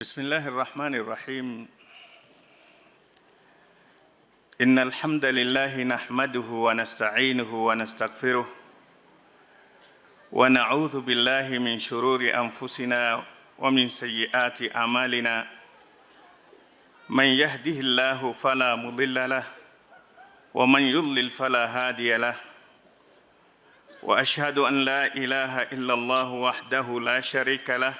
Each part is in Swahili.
بسم الله الرحمن الرحيم. إن الحمد لله نحمده ونستعينه ونستغفره ونعوذ بالله من شرور أنفسنا ومن سيئات أعمالنا. من يهده الله فلا مضل له ومن يضلل فلا هادي له. وأشهد أن لا إله إلا الله وحده لا شريك له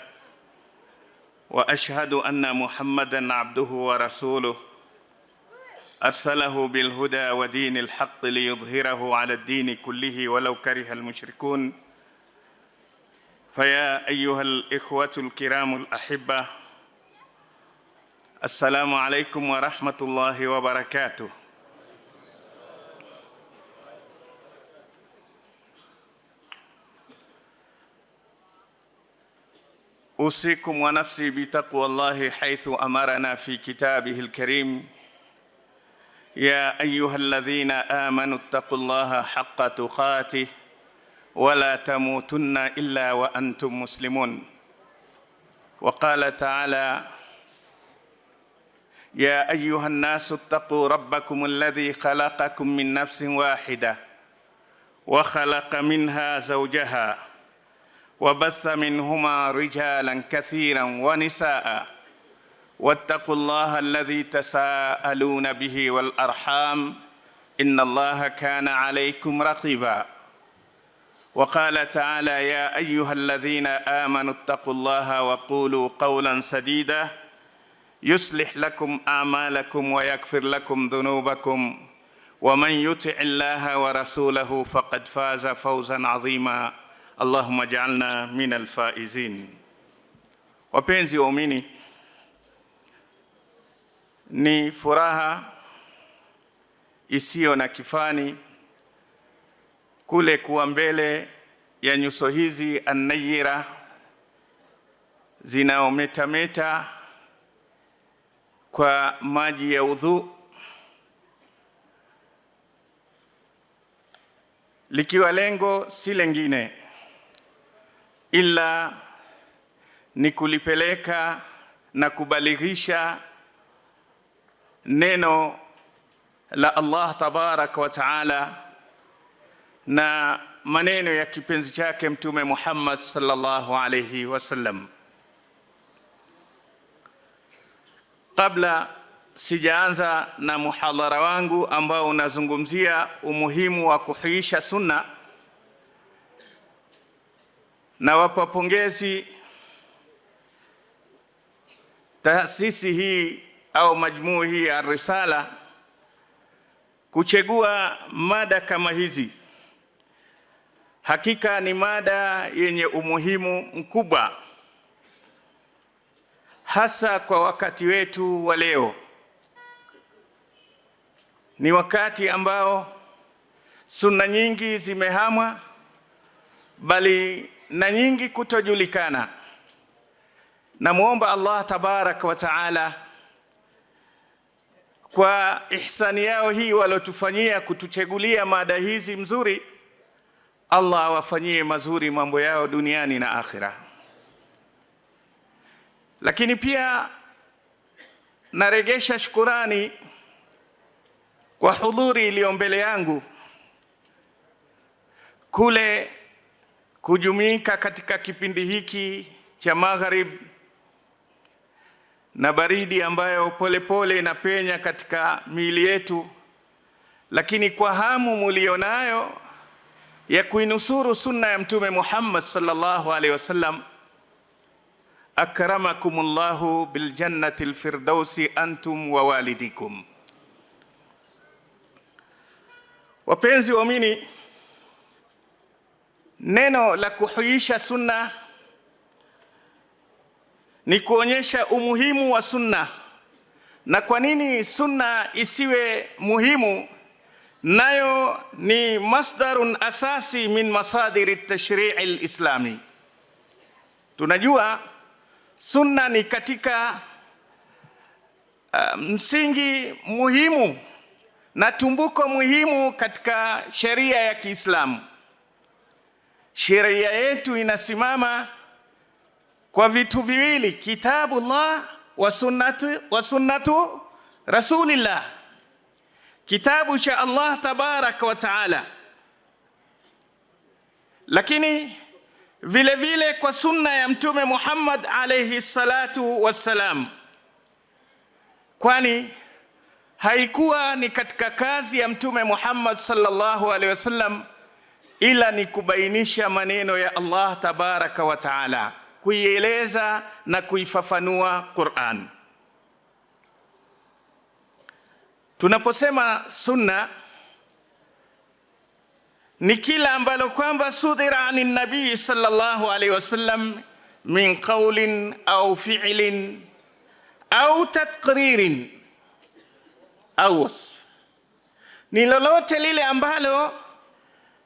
وأشهد أن محمدًا عبده ورسوله أرسله بالهدى ودين الحق ليظهره على الدين كله ولو كره المشركون. فيا أيها الإخوة الكرام الأحبة، السلام عليكم ورحمة الله وبركاته. أوصيكم ونفسي بتقوى الله حيث أمرنا في كتابه الكريم: يا أيها الذين آمنوا اتقوا الله حق تقاته ولا تموتن إلا وأنتم مسلمون. وقال تعالى: يا أيها الناس اتقوا ربكم الذي خلقكم من نفس واحدة وخلق منها زوجها وبث منهما رجالا كثيرا ونساء واتقوا الله الذي تساءلون به والأرحام إن الله كان عليكم رقيبا. وقال تعالى: يا أيها الذين آمنوا اتقوا الله وقولوا قولا سديدا يصلح لكم أعمالكم ويغفر لكم ذنوبكم ومن يطع الله ورسوله فقد فاز فوزا عظيما. Allahumma ja'alna min alfaizin. Wapenzi waumini, ni furaha isiyo na kifani kule kuwa mbele ya nyuso hizi annayira zinaometameta kwa maji ya udhu, likiwa lengo si lengine ila ni kulipeleka na kubalighisha neno la Allah tabaraka wa taala na maneno ya kipenzi chake Mtume Muhammad sallallahu alayhi wasallam. Kabla sijaanza na muhadhara wangu ambao unazungumzia umuhimu wa kuhuisha sunna, na wapa pongezi taasisi hii au majmuu hii ya Risala kuchagua mada kama hizi. Hakika ni mada yenye umuhimu mkubwa, hasa kwa wakati wetu wa leo. Ni wakati ambao sunna nyingi zimehamwa, bali na nyingi kutojulikana. Na muomba Allah tabaraka wa taala kwa ihsani yao hii walotufanyia kutuchagulia mada hizi mzuri, Allah awafanyie mazuri mambo yao duniani na akhira. Lakini pia naregesha shukurani kwa hudhuri iliyo mbele yangu kule kujumuika katika kipindi hiki cha magharib na baridi ambayo polepole inapenya katika miili yetu, lakini kwa hamu mulionayo ya kuinusuru sunna ya Mtume Muhammad sallallahu alaihi wasallam. Akramakumullahu bil jannati al firdausi antum wa walidikum. Wapenzi waumini, neno la kuhuisha sunna ni kuonyesha umuhimu wa sunna. Na kwa nini sunna isiwe muhimu? Nayo ni masdarun asasi min masadiri tashri'i al-islami. Tunajua sunna ni katika msingi muhimu na tumbuko muhimu katika sheria ya Kiislamu. Sheria yetu inasimama kwa vitu viwili, kitabullah wa sunnatu rasulillah, kitabu cha Allah tabaraka wa taala, lakini vile vile kwa sunna ya Mtume Muhammad alayhi salatu wassalam, kwani haikuwa ni katika kazi ya Mtume Muhammad sallallahu alaihi wasallam ila ni kubainisha maneno ya Allah tabaraka wa taala, kuieleza na kuifafanua Qur'an. Tunaposema sunna ni kila ambalo kwamba sudira ani nabii sallallahu alaihi wasallam min qawlin au fi'lin au taqririn au wasf, ni lolote lile ambalo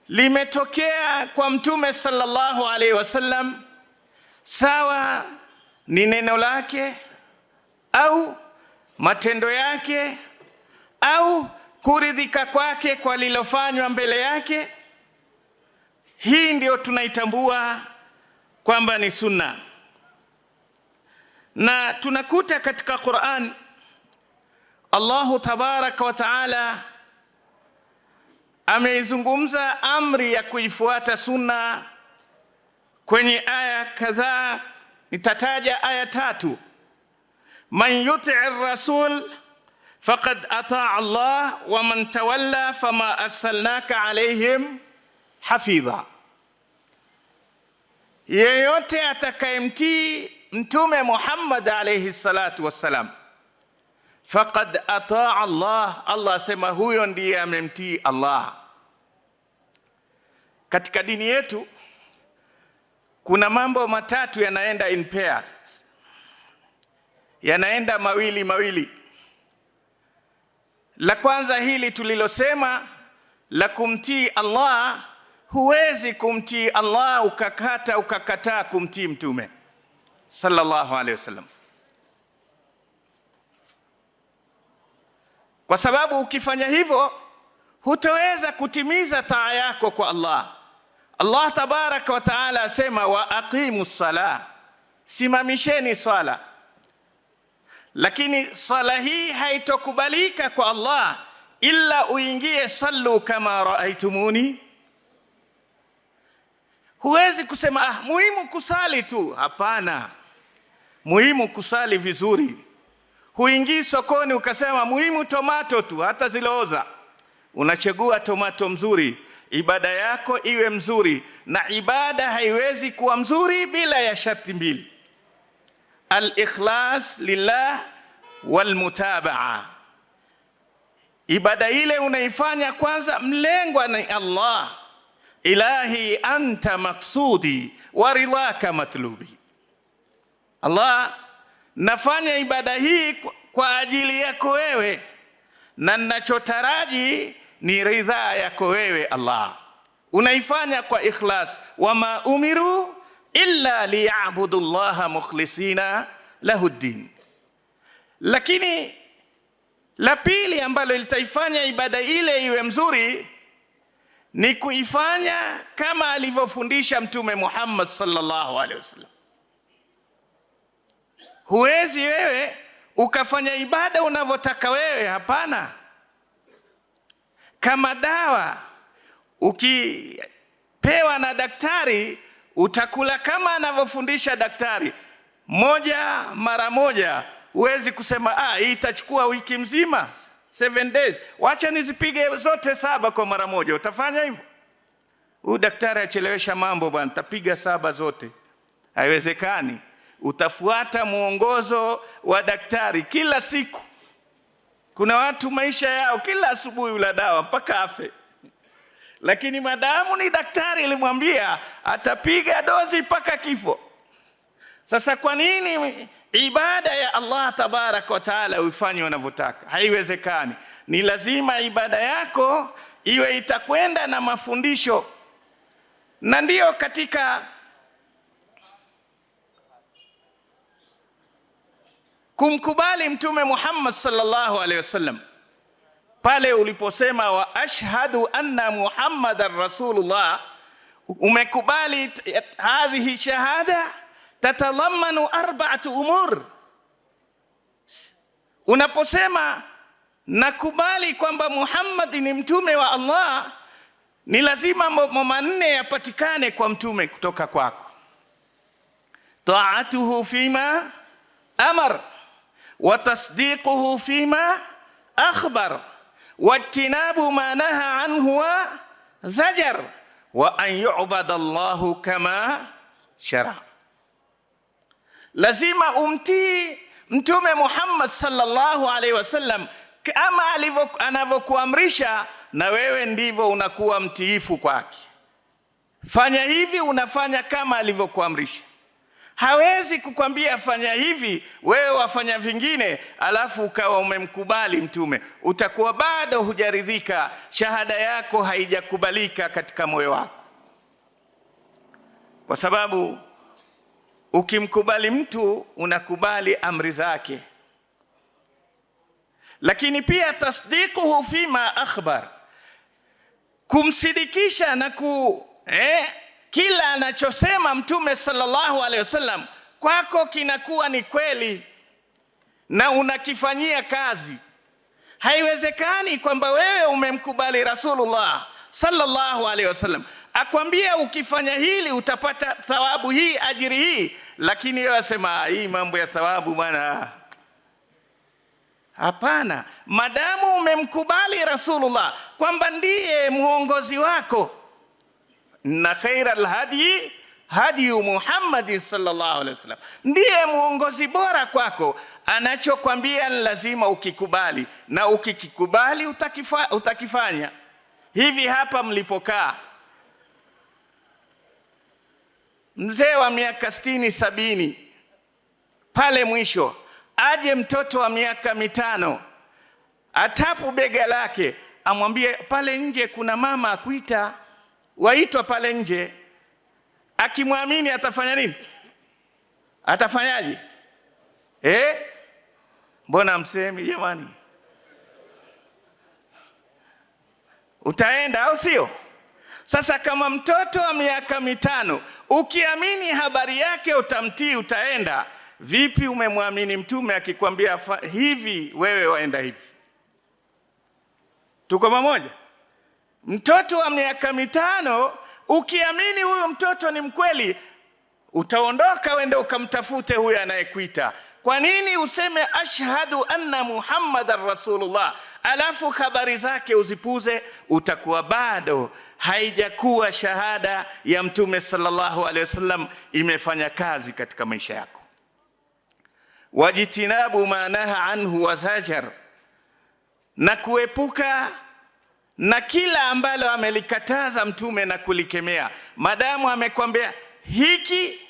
limetokea kwa Mtume sallallahu alaihi wasallam, sawa ni neno lake au matendo yake au kuridhika kwake kwa lilofanywa mbele yake. Hii ndio tunaitambua kwamba ni sunna. Na tunakuta katika Qur'an Allahu tabaraka wa taala ameizungumza amri ya kuifuata sunna kwenye aya kadhaa. Nitataja aya 3. Man yuti'ir rasul faqad ata'a Allah wa man tawalla fama arsalnaka alayhim hafidha. Yeyote atakayemtii Mtume Muhammad alayhi salatu wassalam, faqad ata'a Allah, Allah sema huyo ndiye amemtii Allah. Katika dini yetu kuna mambo matatu yanaenda in pairs, yanaenda mawili mawili. La kwanza hili tulilosema la kumtii Allah, huwezi kumtii Allah ukakataa kumtii Mtume sallallahu alaihi wasallam, kwa sababu ukifanya hivyo hutaweza kutimiza taa yako kwa Allah. Allah tabaraka wa taala asema wa aqimus sala, simamisheni swala. Lakini swala hii haitokubalika kwa Allah illa uingie sallu kama raaitumuni. Huwezi kusema muhimu kusali tu. Hapana, muhimu kusali vizuri. Huingii sokoni ukasema muhimu tomato tu, hata zilooza. Unachagua tomato mzuri, ibada yako iwe mzuri. Na ibada haiwezi kuwa mzuri bila ya sharti mbili: al-ikhlas lillah wal mutabaa. Ibada ile unaifanya kwanza, mlengwa ni Allah. Ilahi anta maksudi wa ridhaka matlubi. Allah, nafanya ibada hii kwa ajili yako wewe, na ninachotaraji ni ridhaa yako wewe Allah. Unaifanya kwa ikhlas. Wama umiru illa liya'budu Allaha mukhlisina lahu ddin. Lakini la pili ambalo litaifanya ibada ile iwe mzuri ni kuifanya kama alivyofundisha Mtume Muhammad sallallahu alaihi wasallam. Huwezi wewe ukafanya ibada unavyotaka wewe, hapana. Kama dawa ukipewa na daktari, utakula kama anavyofundisha daktari, moja mara moja. Huwezi kusema hii itachukua wiki mzima, 7 days, wacha nizipige zote 7 kwa mara moja. Utafanya hivyo? Huyu daktari achelewesha mambo bwana, tapiga 7 zote. Haiwezekani. Utafuata mwongozo wa daktari kila siku. Kuna watu maisha yao kila asubuhi ula dawa mpaka afe, lakini madamu ni daktari alimwambia atapiga dozi mpaka kifo. Sasa kwa nini ibada ya Allah tabaraka wa taala uifanye unavyotaka? Haiwezekani. Ni lazima ibada yako iwe itakwenda na mafundisho. Na ndiyo katika kumkubali Mtume Muhammad sallallahu alaihi wasallam, pale uliposema wa ashhadu anna Muhammadar rasulullah, umekubali hadhihi shahada tatadhammanu arba'atu umur. Unaposema nakubali kwamba Muhammad ni mtume wa Allah, ni lazima mambo manne yapatikane kwa mtume kutoka kwako. Ta'atuhu fima amar, wa tasdiquhu fima akhbar, wa ijtinabu ma naha anhu wa zajar, wa an yu'bada Allahu kama shara. Lazima umtii Mtume Muhammad sallallahu alaihi wasallam kama anavyokuamrisha, na wewe ndivyo unakuwa mtiifu kwake. Fanya hivi, unafanya kama alivyokuamrisha. Hawezi kukwambia fanya hivi, wewe wafanya vingine, alafu ukawa umemkubali mtume. Utakuwa bado hujaridhika, shahada yako haijakubalika katika moyo wako. Kwa sababu ukimkubali mtu unakubali amri zake. Lakini pia tasdiquhu fima akhbar, kumsidikisha na kila anachosema mtume sallallahu alaihi wasallam kwako kinakuwa ni kweli na unakifanyia kazi. Haiwezekani kwamba wewe umemkubali Rasulullah sallallahu alaihi wasallam akwambia ukifanya hili utapata thawabu hii, ajiri hii, lakini yeye asema hii mambo ya thawabu bwana, hapana. Madamu umemkubali Rasulullah kwamba ndiye muongozi wako, na khairal hadi hadi Muhammad sallallahu alaihi wasallam, ndiye muongozi bora kwako, anachokwambia lazima ukikubali, na ukikubali utakifanya. Hivi hapa mlipokaa, mzee wa miaka 60-70 pale mwisho aje mtoto wa miaka 5 atapu bega lake amwambie pale nje kuna mama akuita, waitwa pale nje. Akimwamini atafanya nini? Atafanyaje? Mbona msemi jamani? Utaenda au sio? Sasa kama mtoto wa miaka 5 ukiamini habari yake utamtii, utaenda, vipi umemwamini mtume akikwambia hivi, wewe waenda hivi? Tuko pamoja? Mtoto wa miaka 5 ukiamini huyo mtoto ni mkweli, utaondoka wende ukamtafute huyo anayekuita. Kwa nini useme ashhadu anna Muhammadar Rasulullah alafu habari zake uzipuze? Utakuwa bado haijakuwa shahada ya mtume sallallahu alaihi wasallam imefanya kazi katika maisha yako. Wajitinabu ma naha anhu wa zajar, na kuepuka na kila ambalo amelikataza mtume na kulikemea. Madamu amekwambia hiki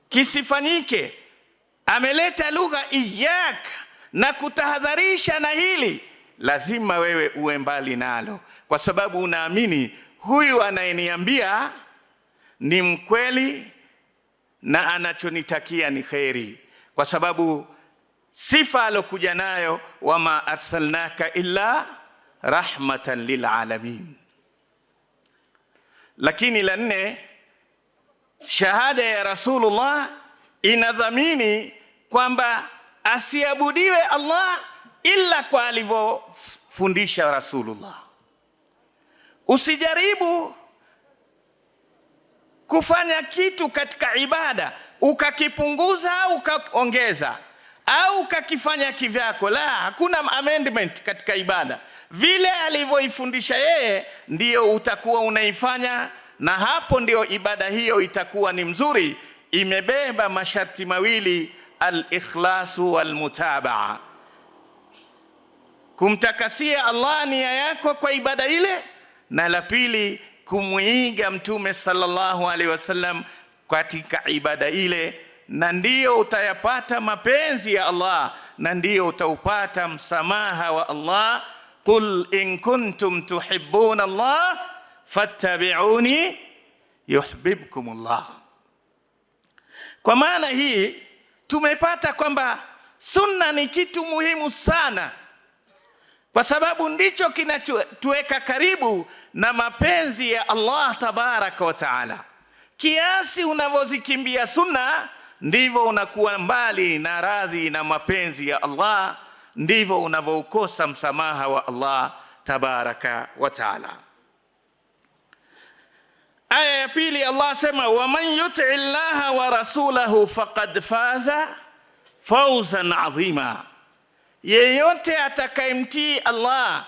kisifanyike, ameleta lugha iyak na kutahadharisha na hili, lazima wewe uwe mbali nalo, kwa sababu unaamini huyu anayeniambia ni mkweli na anachonitakia ni kheri, kwa sababu sifa alokuja nayo, wama arsalnaka illa rahmatan lil alamin. Lakini la 4, shahada ya Rasulullah inadhamini kwamba asiabudiwe Allah illa kwa alivyofundisha Rasulullah. Usijaribu kufanya kitu katika ibada ukakipunguza au ukaongeza au ukakifanya kivyako. La, hakuna amendment katika ibada. Vile alivyoifundisha yeye ndio utakuwa unaifanya, na hapo ndio ibada hiyo itakuwa ni mzuri, imebeba masharti mawili, al-ikhlasu wal-mutabaa. Kumtakasia Allah nia yako kwa ibada ile, na la pili kumuiga mtume sallallahu alaihi wasallam katika ibada ile, na ndio utayapata mapenzi ya Allah, na ndio utaupata msamaha wa Allah. Qul in kuntum tuhibbuna Allah fattabi'uni yuhibbukumullah. Kwa maana hii tumepata kwamba sunna ni kitu muhimu sana, kwa sababu ndicho kinatuweka karibu na mapenzi ya Allah tabaraka wa taala. Kiasi unavyozikimbia sunna ndivyo unakuwa mbali na radhi na mapenzi ya Allah, ndivyo unavyoukosa msamaha wa Allah tabaraka wa taala. Aya ya pili, Allah sema wa man yuti llaha wa rasulahu faqad faza fawzan adhima, yeyote atakayemtii Allah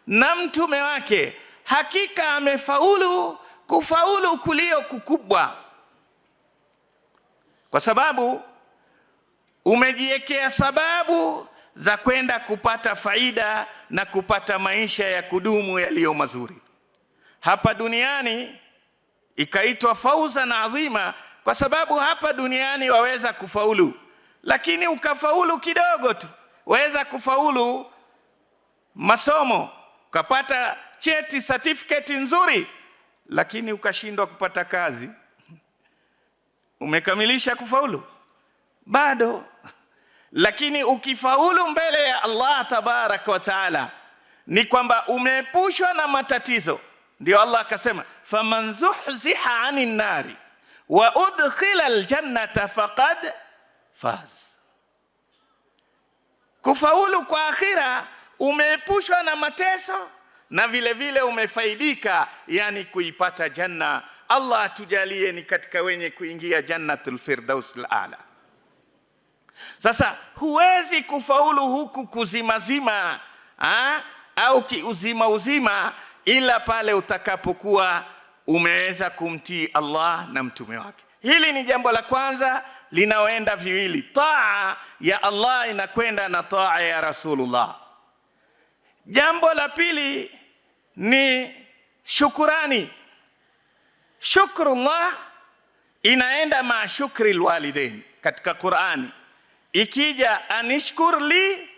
na mtume wake hakika amefaulu kufaulu kulio kukubwa, kwa sababu umejiwekea sababu za kwenda kupata faida na kupata maisha ya kudumu yaliyo mazuri hapa duniani. Ikaitwa fawzan adhima kwa sababu hapa duniani waweza kufaulu, lakini ukafaulu kidogo tu. Waweza kufaulu masomo, ukapata cheti, certificate nzuri, lakini ukashindwa kupata kazi. Umekamilisha kufaulu? Bado. Lakini ukifaulu mbele ya Allah tabaraka wa taala ni kwamba umeepushwa na matatizo. Ndio Allah akasema faman zuhziha 'anil nari wa udkhila aljannata faqad faz. Kufaulu kwa akhira, umeepushwa na mateso na vile vile umefaidika, yani kuipata janna. Allah atujalie ni katika wenye kuingia jannatul firdaus al-aala. Sasa huwezi kufaulu huku kuzimazima au kiuzima uzima ila pale utakapokuwa umeweza kumtii Allah na mtume wake. Hili ni jambo la kwanza linaoenda viwili. Taa ya Allah inakwenda na taa ya Rasulullah. Jambo la pili ni shukurani. Shukrullah inaenda ma shukri alwalidain katika Qur'ani. Ikija anishkur li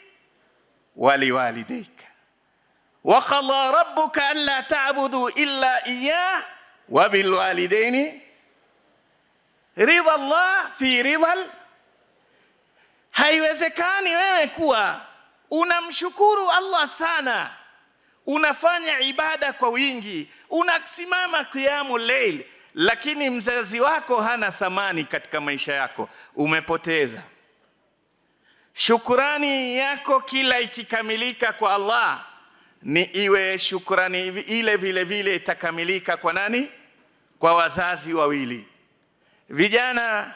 waliwalidayk wa qala rabbuka alla ta'budu illa iyyah wa bil walidaini ridha Allah fi ridha. Haiwezekani wewe kuwa unamshukuru Allah sana, unafanya ibada kwa wingi, unasimama qiyamul layl, lakini mzazi wako hana thamani katika maisha yako, umepoteza. Shukrani yako kila ikikamilika kwa Allah ni iwe shukrani ile vile vile itakamilika kwa nani? Kwa wazazi wawili. Vijana,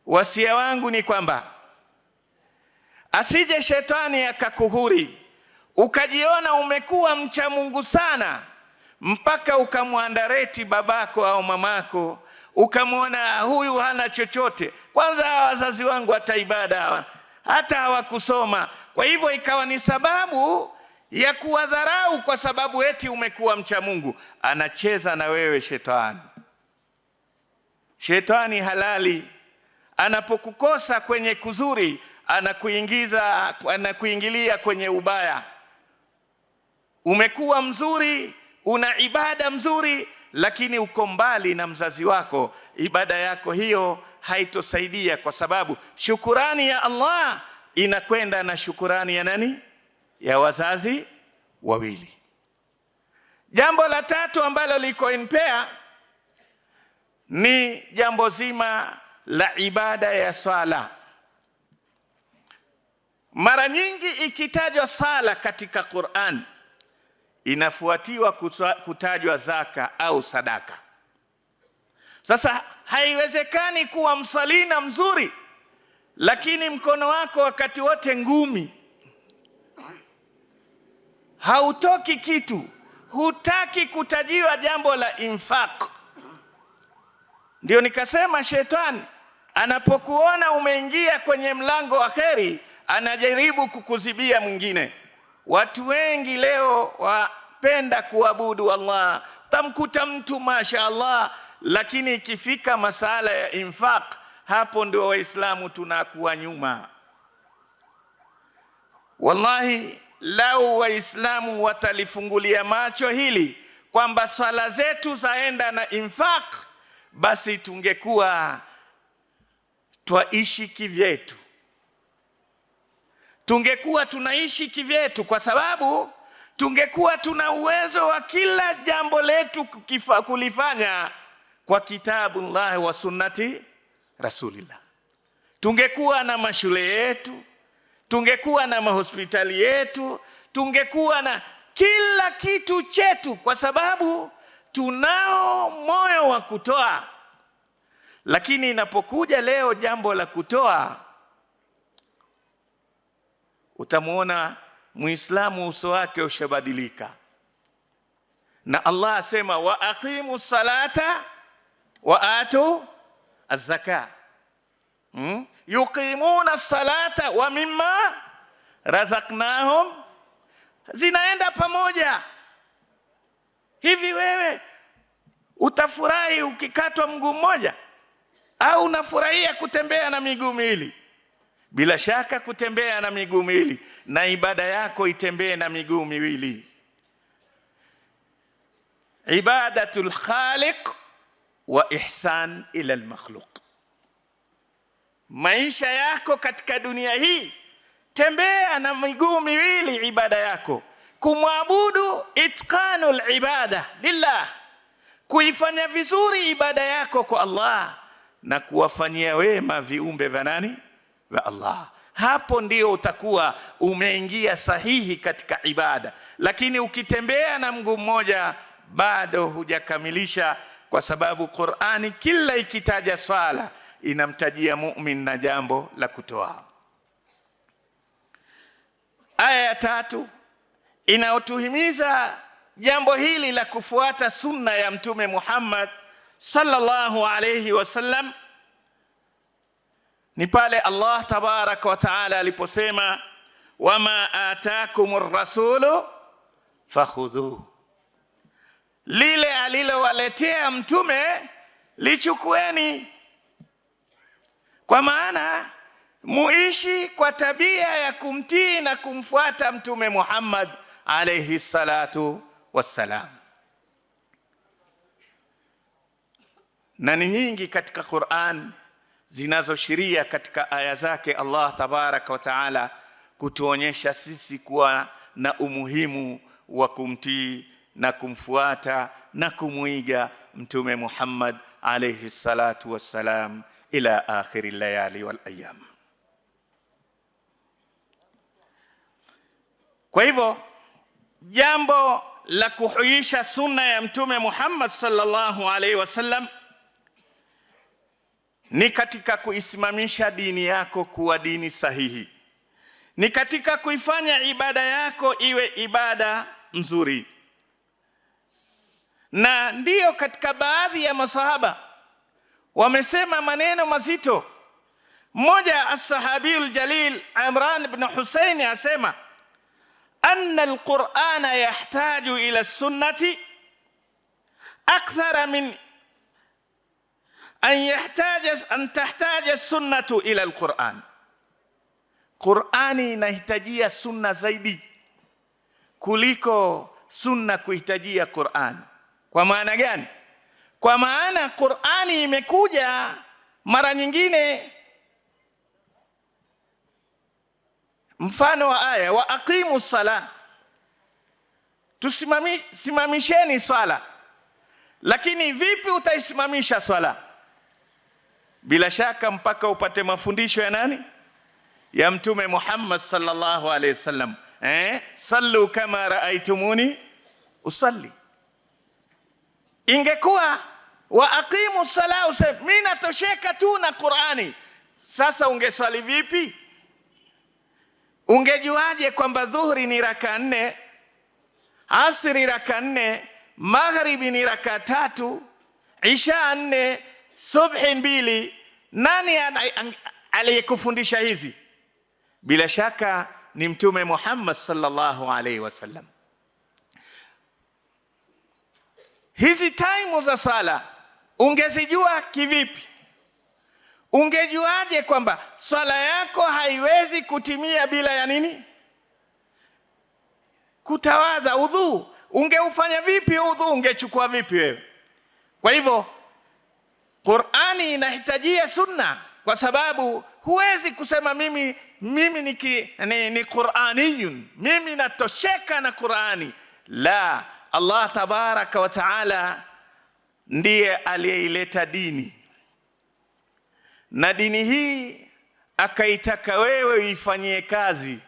wasia wangu ni kwamba asije shetani akakuhuri ukajiona umekuwa mcha Mungu sana mpaka ukamwandareti babako au mamako, ukamwona huyu hana chochote. Kwanza wazazi wangu hata ibada hata hawakusoma, kwa hivyo ikawa ni sababu ya kuwadharau kwa sababu eti umekuwa mcha Mungu. Anacheza na wewe shetani. Shetani halali anapokukosa kwenye kuzuri anakuingilia kwenye ubaya. Umekuwa mzuri, una ibada mzuri, lakini uko mbali na mzazi wako, ibada yako hiyo haitosaidia, kwa sababu shukurani ya Allah inakwenda na shukurani ya nani? Ya wazazi wawili. Jambo la tatu ambalo liko impea ni jambo zima la ibada ya swala. Mara nyingi ikitajwa sala katika Qur'an inafuatiwa kutajwa zaka au sadaka. Sasa haiwezekani kuwa msalina mzuri lakini mkono wako wakati wote ngumi, hautoki kitu, hutaki kutajiwa jambo la infaq. Ndio nikasema shetani anapokuona umeingia kwenye mlango wa kheri anajaribu kukuzibia mwingine. Watu wengi leo wapenda kuabudu Allah, tamkuta mtu mashaallah, lakini ikifika masala ya infaq, hapo ndio Waislamu tunakuwa nyuma. Wallahi, lau Waislamu watalifungulia macho hili kwamba swala zetu zaenda na infaq, basi tungekuwa twaishi kivyetu. Tungekuwa tunaishi kivyetu, kwa sababu tungekuwa tuna uwezo wa kila jambo letu kulifanya kwa kitabullah wa sunnati rasulillah. Tungekuwa na mashule yetu, tungekuwa na mahospitali yetu, tungekuwa na kila kitu chetu, kwa sababu tunao moyo wa kutoa. Lakini inapokuja leo jambo la kutoa, utamuona Muislamu uso wake ushabadilika. Na Allah asema wa aqimu salata wa atu az-zaka. Yuqimuna salata wa mimma razaqnahum, zinaenda pamoja. Hivi wewe utafurahi ukikatwa mguu mmoja au unafurahia kutembea na miguu miwili? Bila shaka kutembea na miguu miwili, na ibada yako itembee na miguu miwili. Ibadatul khaliq wa ihsan ila al-makhluq. Maisha yako katika dunia hii, tembea na miguu miwili ibada yako. Kumwabudu, itqanul ibada lillah, kuifanya vizuri ibada yako kwa Allah na kuwafanyia wema viumbe vya nani? Vya Allah. Hapo ndio utakuwa umeingia sahihi katika ibada. Lakini ukitembea na mguu mmoja bado hujakamilisha, kwa sababu Qur'ani kila ikitaja swala inamtajia mu'min na jambo la kutoa. Aya ya 3 inayotuhimiza jambo hili la kufuata sunna ya Mtume Muhammad sallallahu alayhi wasallam ni pale Allah tabaraka wa taala aliposema wama ataakumur rasulu fakhudhuhu, lile alilowaletea mtume lichukueni. Kwa maana muishi kwa tabia ya kumtii na kumfuata Mtume Muhammad alayhi salatu wassalam. Na ni nyingi katika Qur'an zinazoshiria katika aya zake Allah tabaraka wa taala kutuonyesha sisi kuwa na umuhimu wa kumtii na kumfuata na kumuiga Mtume Muhammad alayhi salatu wassalam ila akhiri layali wal ayyam. Kwa hivyo jambo la kuhuisha sunna ya Mtume Muhammad sallallahu alaihi wasallam ni katika kuisimamisha dini yako kuwa dini sahihi, ni katika kuifanya ibada yako iwe ibada nzuri. Na ndiyo katika baadhi ya masahaba wamesema maneno mazito. Mmoja as-sahabiyul jalil Imran ibn Husayn asema anna al-Qur'ana yahtaju ila sunnati akthara min an tahtaja sunnatu ila al-Qur'an. Qur'ani inahitajia sunna zaidi kuliko sunna kuhitajia Qur'an. Kwa maana gani? Kwa maana Qur'ani imekuja mara nyingine, mfano wa aya wa aqimu sala, tusimamisheni swala. Lakini vipi utaisimamisha swala? Bila shaka mpaka upate mafundisho ya nani? Ya Mtume Muhammad sallallahu alaihi wasallam. Sallu kama raaitumuni usalli. Ingekuwa wa aqimu sala usema mimi natosheka tu na Qur'ani, sasa ungeswali vipi? Ungejuaje kwamba dhuhuri ni raka 4, asri raka 4, maghribi ni raka 3, isha 4, subhi 2? Nani aliyekufundisha hizi? Bila shaka ni Mtume Muhammad sallallahu alaihi wasallam. Hizi time za sala ungezijua kivipi? Ungejuaje kwamba swala yako haiwezi kutimia bila ya nini? Kutawadha, udhu. Ungeufanya vipi udhu? Ungechukua vipi wewe? Kwa hivyo Qur'ani inahitajia sunna, kwa sababu huwezi kusema mimi ni Qur'aniyun, mimi natosheka na Qur'ani. La, Allah tabaraka wa taala ndiye aliyeileta dini, na dini hii akaitaka wewe uifanyie kazi.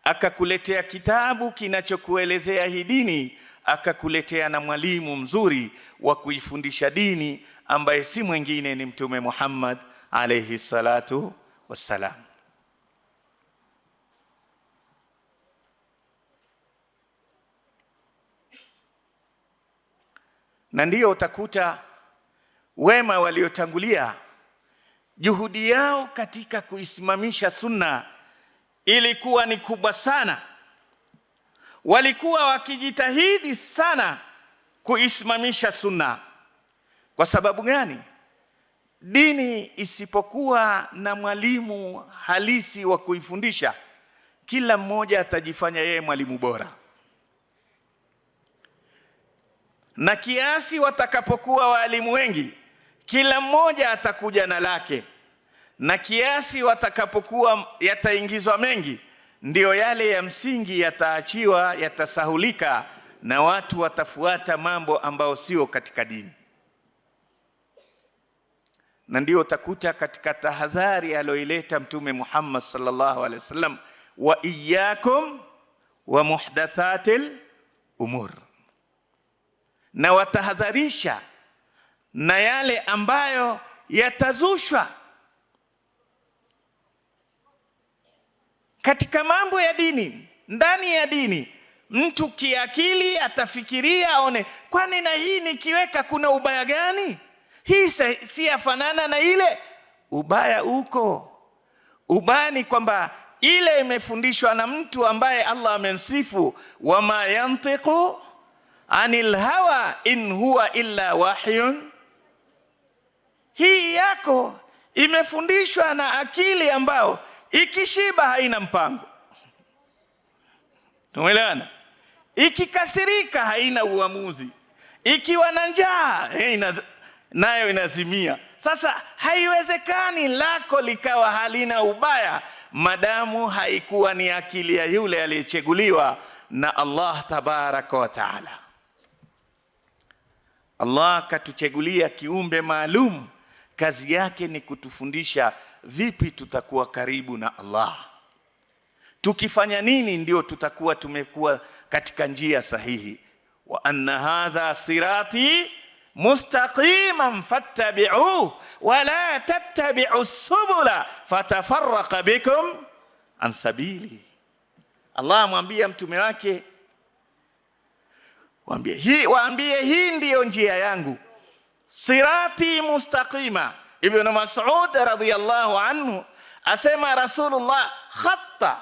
Akakuletea kitabu kinachokuelezea hii dini, akakuletea na mwalimu mzuri wa kuifundisha dini ambaye si mwingine ni Mtume Muhammad alayhi salatu wassalam. Na ndiyo utakuta wema waliotangulia juhudi yao katika kuisimamisha sunna ilikuwa ni kubwa sana. Walikuwa wakijitahidi sana kuisimamisha sunna. Kwa sababu gani? Dini isipokuwa na mwalimu halisi wa kuifundisha, kila mmoja atajifanya yeye mwalimu bora. Na kiasi watakapokuwa walimu wengi, kila mmoja atakuja na lake. Na kiasi watakapokuwa yataingizwa mengi, ndio yale ya msingi yataachiwa, yatasahulika, na watu watafuata mambo ambao sio katika dini. Na ndio utakuta katika tahadhari aliyoileta Mtume Muhammad sallallahu alaihi wasallam, wa iyyakum wa muhdathatil umur, na watahadharisha na yale ambayo yatazushwa katika mambo ya dini, ndani ya dini. Mtu kiakili atafikiria, aone, kwani na hii nikiweka kuna ubaya gani? Hii si yafanana na ile? Ubaya uko. Ubaya ni kwamba ile imefundishwa na mtu ambaye Allah amemsifu, wama yantiqu anil hawa in huwa illa wahyun. Hii yako imefundishwa na akili ambao ikishiba haina mpango. Tumeelewana? Ikikasirika haina uamuzi. Ikiwa na njaa nayo inazimia. Sasa haiwezekani lako likawa halina ubaya madamu haikuwa ni akili ya yule aliyechaguliwa na Allah tabaraka wa taala. Allah katuchagulia kiumbe maalum, kazi yake ni kutufundisha vipi tutakuwa karibu na Allah. Tukifanya nini ndio tutakuwa tumekuwa katika njia sahihi. Wa anna hadha sirati mustaqiman fattabi'uhu wa la tattabi'u subula fatafarraqa bikum an sabili. Allah amwambia mtume wake, waambie hii ndiyo njia yangu, sirati mustaqima. Ibn Mas'ud radhiyallahu anhu asema Rasulullah khatta,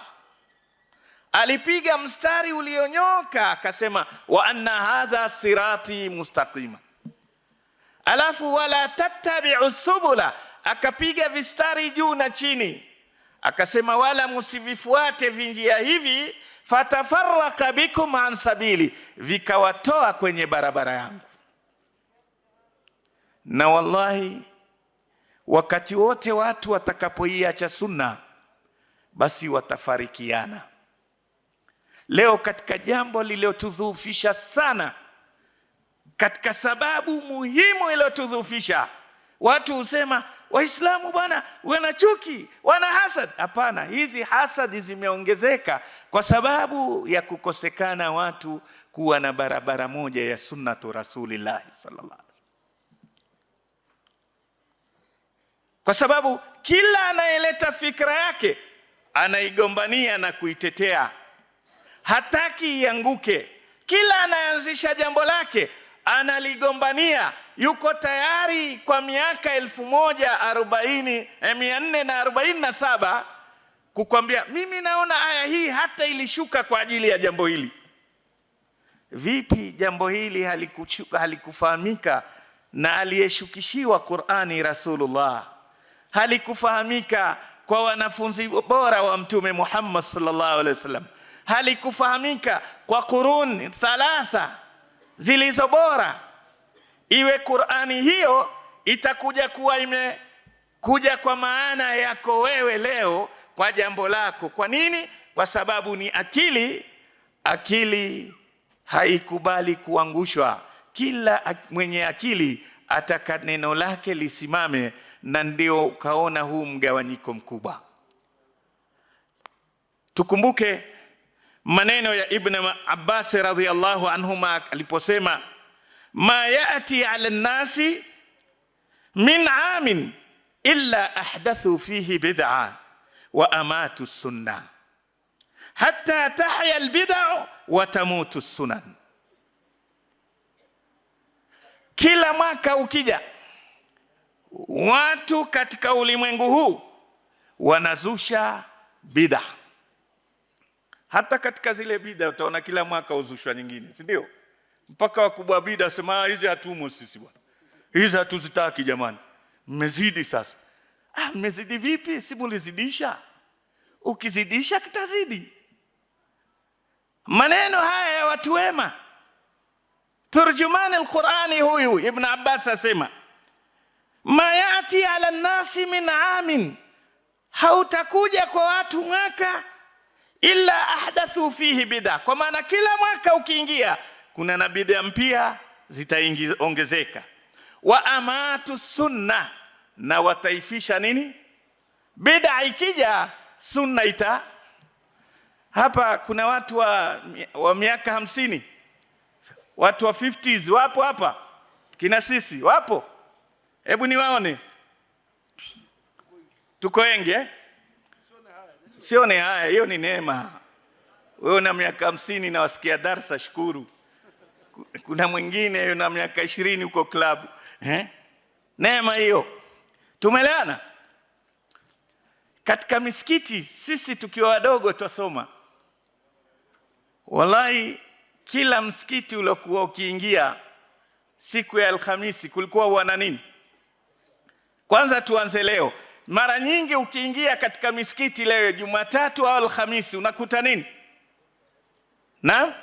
alipiga mstari ulionyoka, akasema wa anna hadha sirati mustaqima. Alafu wala tattabi'u subula, akapiga vistari juu na chini, akasema wala msivifuate vinjia hivi, fatafarraqa bikum an sabili, vikawatoa kwenye barabara yangu. Na wallahi wakati wote watu watakapoiacha sunna, basi watafarikiana. Leo katika jambo lililotudhoofisha sana, katika sababu muhimu iliyotudhoofisha, watu husema Waislamu bwana wana chuki, wana hasad. Hapana, hizi hasadi zimeongezeka kwa sababu ya kukosekana watu kuwa na barabara moja ya sunnatu Rasulillah sallallahu alaihi wasallam. Kwa sababu kila anayeleta fikra yake anaigombania na kuitetea, hataki ianguke. Kila anayeanzisha jambo lake analigombania, yuko tayari kwa miaka 1447 kukwambia mimi naona aya hii hata ilishuka kwa ajili ya jambo hili. Vipi jambo hili halikufahamika na aliyeshukishiwa Qur'ani Rasulullah? Halikufahamika kwa wanafunzi bora wa Mtume Muhammad sallallahu alaihi wasallam? Halikufahamika kwa quruni 3 zilizo bora? Iwe Qur'ani hiyo itakuja kuwa imekuja kwa maana yako wewe leo kwa jambo lako. Kwa nini? Kwa sababu ni akili haikubali kuangushwa. kila mwenye akili ataka neno lake lisimame, na ndio ukaona huu mgawanyiko mkubwa. Tukumbuke maneno ya Ibn Abbas radhiyallahu anhuma aliposema, ma yati ala nnasi min amin illa ahdathu fihi bid'a wa amatu sunnah hatta tahya albid'a wa tamutu sunan. Kila mwaka ukija, watu katika ulimwengu huu wanazusha bid'a. Hata katika zile bid'a utaona kila mwaka uzushwa nyingine, si ndio? Mpaka wakubwa bid'a sema hizi hatumo sisi bwana, hizi hatuzitaki jamani, mmezidi sasa. Mmezidi vipi? Si mulizidisha? Ukizidisha kitazidi. Maneno haya ya watu wema. Turjumani al-Qur'ani huyu Ibn Abbas asema, ma yati ala nasi min amin, hautakuja kwa watu mwaka illa ahdathu fihi bid'a, kwa maana kila mwaka ukiingia kuna na bid'a mpya zitaongezeka. Wa amatu sunna, na wataifisha nini? Bid'a ikija sunna ita. Hapa kuna watu wa miaka 50, watu wa 50s wapo hapa, kina sisi wapo. Hebu niwaone, tuko wengi Sione haya, hiyo ni neema. Wewe una miaka 50 na wasikia darasa, shukuru. Kuna mwingine una miaka 20 uko klabu. Neema hiyo. Tumeelewana? Katika misikiti sisi tukiwa wadogo twasoma. Wallahi kila msikiti uliokuwa ukiingia siku ya Alhamisi kulikuwa wana nini? Kwanza tuanze leo. Mara nyingi ukiingia katika misikiti leo Jumatatu au Alhamisi unakuta nini? Naam?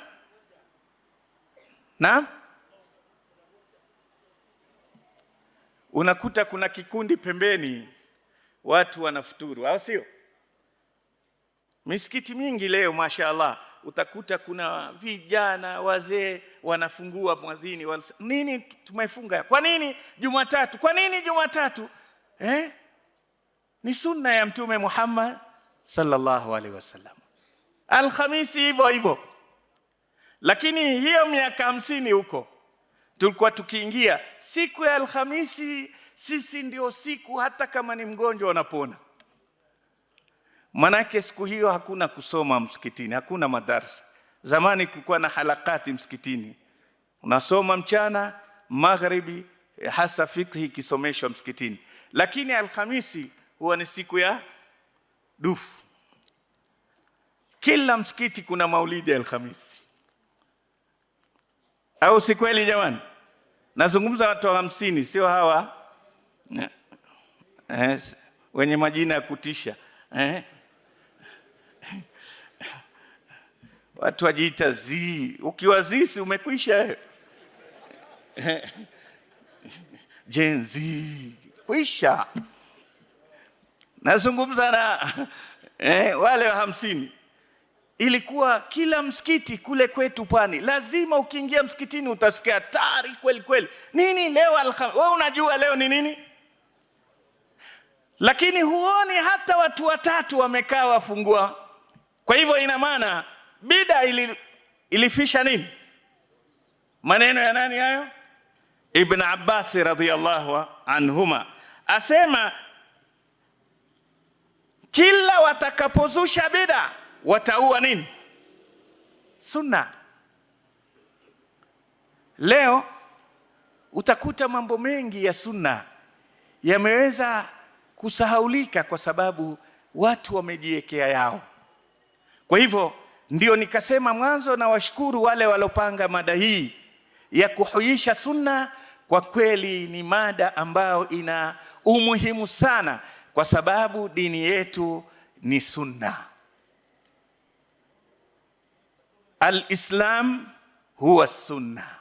Unakuta kuna kikundi pembeni watu wanafuturu, au sio? Misikiti mingi leo mashaallah utakuta kuna vijana wazee wanafungua mwadhini nini tumefunga. Kwa nini Jumatatu? Kwa nini Jumatatu? Ni sunna ya Mtume Muhammad sallallahu alaihi wasallam. Alhamisi hivyo hivyo. Lakini hiyo miaka 50 huko tulikuwa tukiingia siku ya Alhamisi, sisi ndio siku hata kama ni mgonjwa unapona. Manake siku hiyo hakuna kusoma msikitini, hakuna madarasa. Zamani kulikuwa na halakati msikitini, unasoma mchana, magharibi, hasa fikhi kisomeshwa msikitini. Lakini Alhamisi huwa ni siku ya dufu. Kila msikiti kuna maulidi Alhamisi, au si kweli jamani? Nazungumza watu wa 50, sio hawa wenye majina ya kutisha. Watu wajiita zi, ukiwa zi umekwisha. Gen Z kwisha. Nazungumza na wale wa 50. Ilikuwa kila msikiti kule kwetu Pwani, lazima ukiingia msikitini utasikia tari kweli kweli. Nini leo wewe unajua leo ni nini? Lakini huoni hata watu watatu wamekaa wafungua. Kwa hivyo ina maana bid'a ilifisha nini? Maneno ya nani hayo? Ibn Abbas radhiyallahu anhuma asema, kila watakapozusha bid'a wataua nini? Sunna. Leo utakuta mambo mengi ya sunna yameweza kusahaulika kwa sababu watu wamejiwekea yao. Kwa hivyo ndio nikasema mwanzo na washukuru wale walopanga mada hii ya kuhuisha sunna. Kwa kweli ni mada ambayo ina umuhimu sana kwa sababu dini yetu ni sunna. Al-Islam huwa sunna.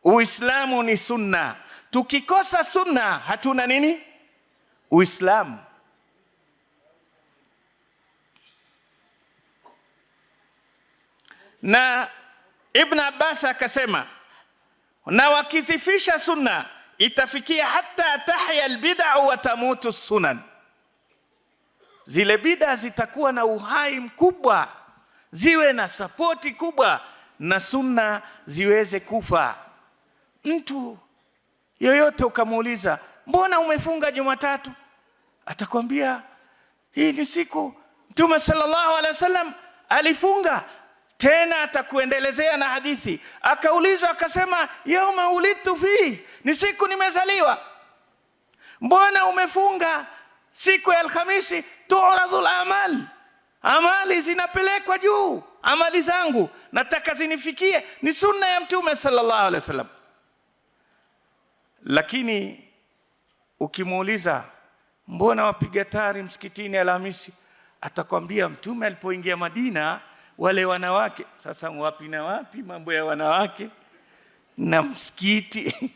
Uislamu ni sunna. Tukikosa sunna hatuna nini? Uislamu. Na Ibn Abbas akasema, na wakizifisha sunna itafikia hata tahya albid'a wa tamutu sunan. Zile bid'a zitakuwa na uhai mkubwa, ziwe na sapoti kubwa, na sunna ziweze kufa. Mtu yoyote ukamuuliza, mbona umefunga Jumatatu? Atakwambia hii ni siku Mtume sallallahu alaihi wasallam alifunga. Tena atakuendelezea na hadithi. Akaulizwa akasema, yauma ulidtu fi, ni siku nimezaliwa. Mbona umefunga siku ya Alhamisi? Tu'radul amal, amali zinapelekwa juu, amali zangu nataka zinifikie, ni sunna ya Mtume sallallahu alaihi wasallam. Lakini ukimuuliza, mbona wapiga tari msikitini Alhamisi? Atakwambia Mtume alipoingia Madina wale wanawake. Sasa wapi na wapi mambo ya wanawake na msikiti?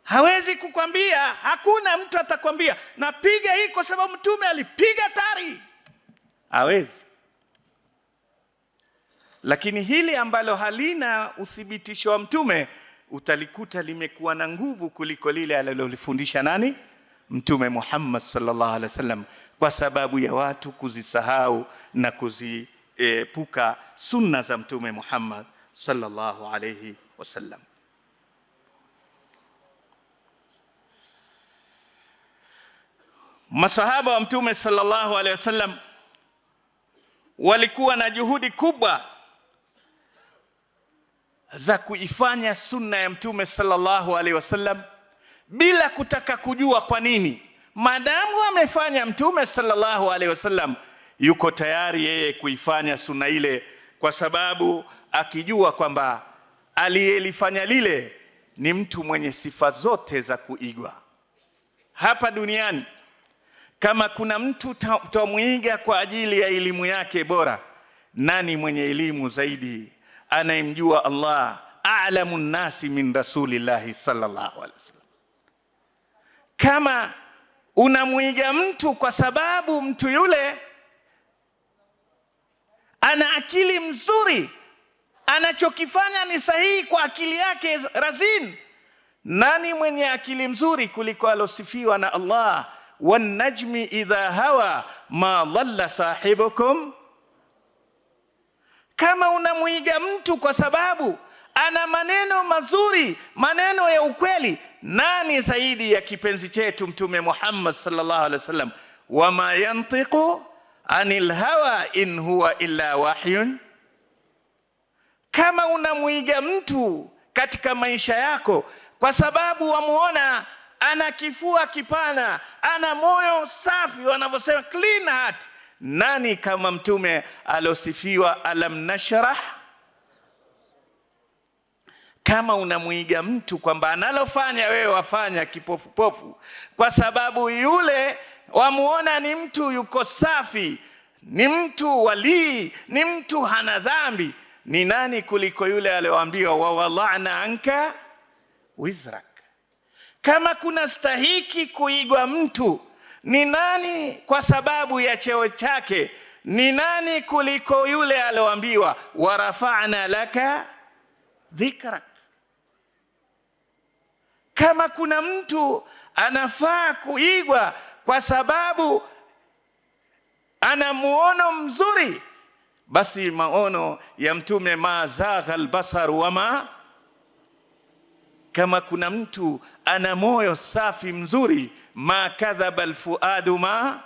Hawezi kukwambia, hakuna mtu atakwambia napiga hii kwa sababu Mtume alipiga tari. Hawezi. Lakini hili ambalo halina uthibitisho wa Mtume utalikuta limekuwa na nguvu kuliko lile alilofundisha nani? Mtume Muhammad sallallahu alaihi wasallam, kwa sababu ya watu kuzisahau na kuziepuka sunna za Mtume Muhammad sallallahu alaihi wasallam. Masahaba wa Mtume sallallahu alaihi wasallam walikuwa na juhudi kubwa za kuifanya sunna ya Mtume sallallahu alaihi wasallam bila kutaka kujua kwa nini. Maadamu amefanya Mtume sallallahu alaihi wasallam, yuko tayari yeye kuifanya sunna ile, kwa sababu akijua kwamba aliyelifanya lile ni mtu mwenye sifa zote za kuigwa. Hapa duniani kama kuna mtu tumuiga kwa ajili ya elimu yake bora, nani mwenye elimu zaidi? Anayemjua Allah, a'lamun nasi min rasulillahi sallallahu alaihi wasallam. Kama unamuiga mtu kwa sababu mtu yule ana akili mzuri, anachokifanya ni sahihi kwa akili yake razin, nani mwenye akili mzuri kuliko alosifiwa na Allah, wan najmi idha hawa ma dhalla sahibukum? Kama unamuiga mtu kwa sababu ana maneno mazuri, maneno ya ukweli, nani zaidi ya kipenzi chetu Mtume Muhammad sallallahu alaihi wasallam? Wama yantiqu anil hawa in huwa illa wahyun. Kama unamuiga mtu katika maisha yako kwa sababu wamuona ana kifua kipana, ana moyo safi, wanavyosema clean heart, nani kama Mtume alosifiwa alam nashrah? Kama unamuiga mtu kwamba analofanya wewe wafanya kipofupofu kwa sababu yule wamuona ni mtu yuko safi, ni mtu walii, ni mtu hana dhambi, ni nani kuliko yule aliyoambiwa wa wada'na anka wizrak? Kama kuna stahiki kuigwa mtu, ni nani kwa sababu ya cheo chake? Ni nani kuliko yule aliyoambiwa wa rafa'na laka dhikrak? Kama kuna mtu anafaa kuigwa kwa sababu ana muono mzuri, basi maono ya Mtume ma zagha albasar wama. Kama kuna mtu ana moyo safi mzuri, ma kadhaba alfuadu ma.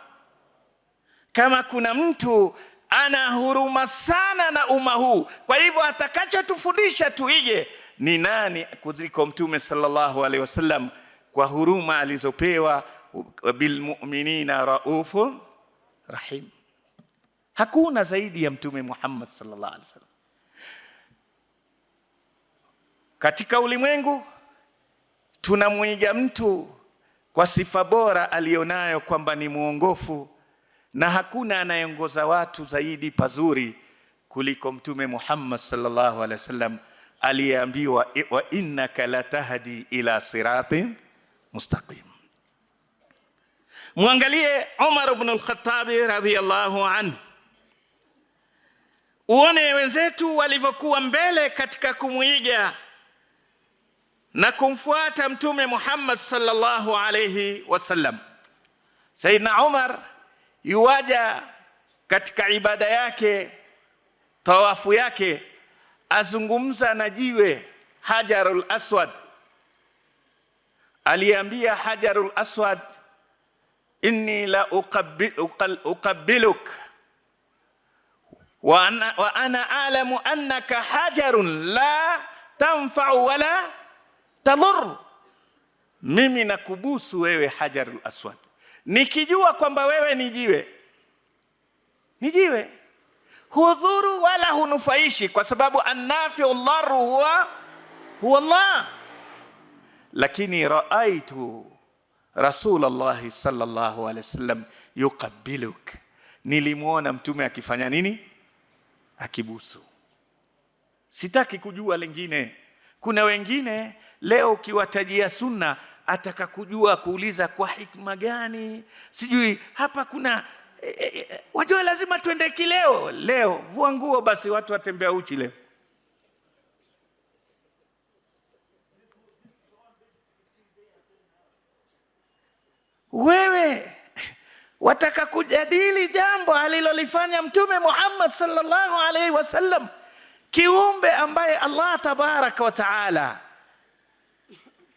Kama kuna mtu ana huruma sana na umma huu, kwa hivyo atakachotufundisha tuige, ni nani kuliko Mtume sallallahu alaihi wasallam, kwa huruma alizopewa, bilmu'minina raufur rahim. Hakuna zaidi ya Mtume Muhammad sallallahu alaihi wasallam. Katika ulimwengu tunamuiga mtu kwa sifa bora alionayo kwamba ni muongofu, na hakuna anayeongoza watu zaidi pazuri kuliko Mtume Muhammad sallallahu alaihi wasallam, aliyeambiwa wa innaka latahdi ila siratin mustaqim. Muangalie Umar ibn al-Khattab radhiyallahu anhu, uone wenzetu walivyokuwa mbele katika kumuiga na kumfuata Mtume Muhammad sallallahu alayhi wasallam. Sayyidina Umar yuwaja katika ibada yake, tawafu yake, azungumza na jiwe Hajarul Aswad. Aliambia Hajarul Aswad, inni la uqabbiluk wa ana a'lamu annaka hajarun la tanfa'u wala tadur. Mimi nakubusu wewe Hajarul Aswad, nikijua kwamba wewe ni jiwe, hudhuru wala hunufaishi, kwa sababu annafi'u dharru huwa Allah. Lakini raaitu Rasulullah sallallahu alaihi wasallam yuqabbiluk, nilimuona mtume akifanya nini? Akibusu. Sitaki kujua lingine. Kuna wengine leo ukiwatajia sunna ataka kujua, kuuliza kwa hikma gani, sijui hapa kuna wajua lazima tuende kileo. Leo vua nguo basi, watu watembea uchi leo. Wewe wataka kujadili jambo alilolifanya Mtume Muhammad sallallahu alaihi wasallam, kiumbe ambaye Allah tabaraka wa taala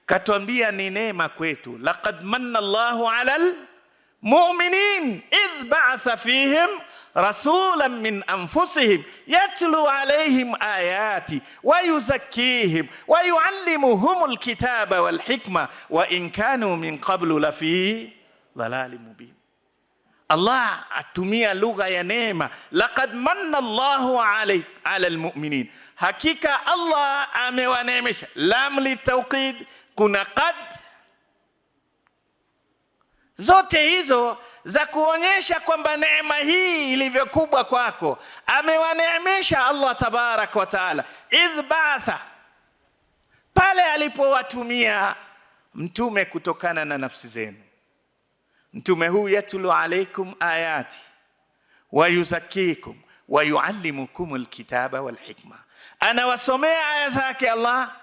katuambia ni neema kwetu. Laqad manna Allahu alal mu'minin idh ba'atha fihim rasulan min anfusihim yatlu alayhim ayati wa yuzakkihim wa yuallimuhumul kitaba wal hikma wa in kanu min qablu lafi dhalalin mubin. Allah atumia lugha ya neema, laqad manna Allahu alal mu'minin, hakika Allah amewaneemesha. Lam litawqid, kuna qad, zote hizo za kuonyesha kwamba neema hii ilivyokubwa kwako. Amewaneemesha Allah tabaraka wa taala. Idh ba'atha, pale alipowatumia mtume kutokana na nafsi zenu. Mtume huu yatlu alaykum ayati wa yuzakkikum wa yuallimukumul kitaba wal hikma, anawasomea aya zake Allah.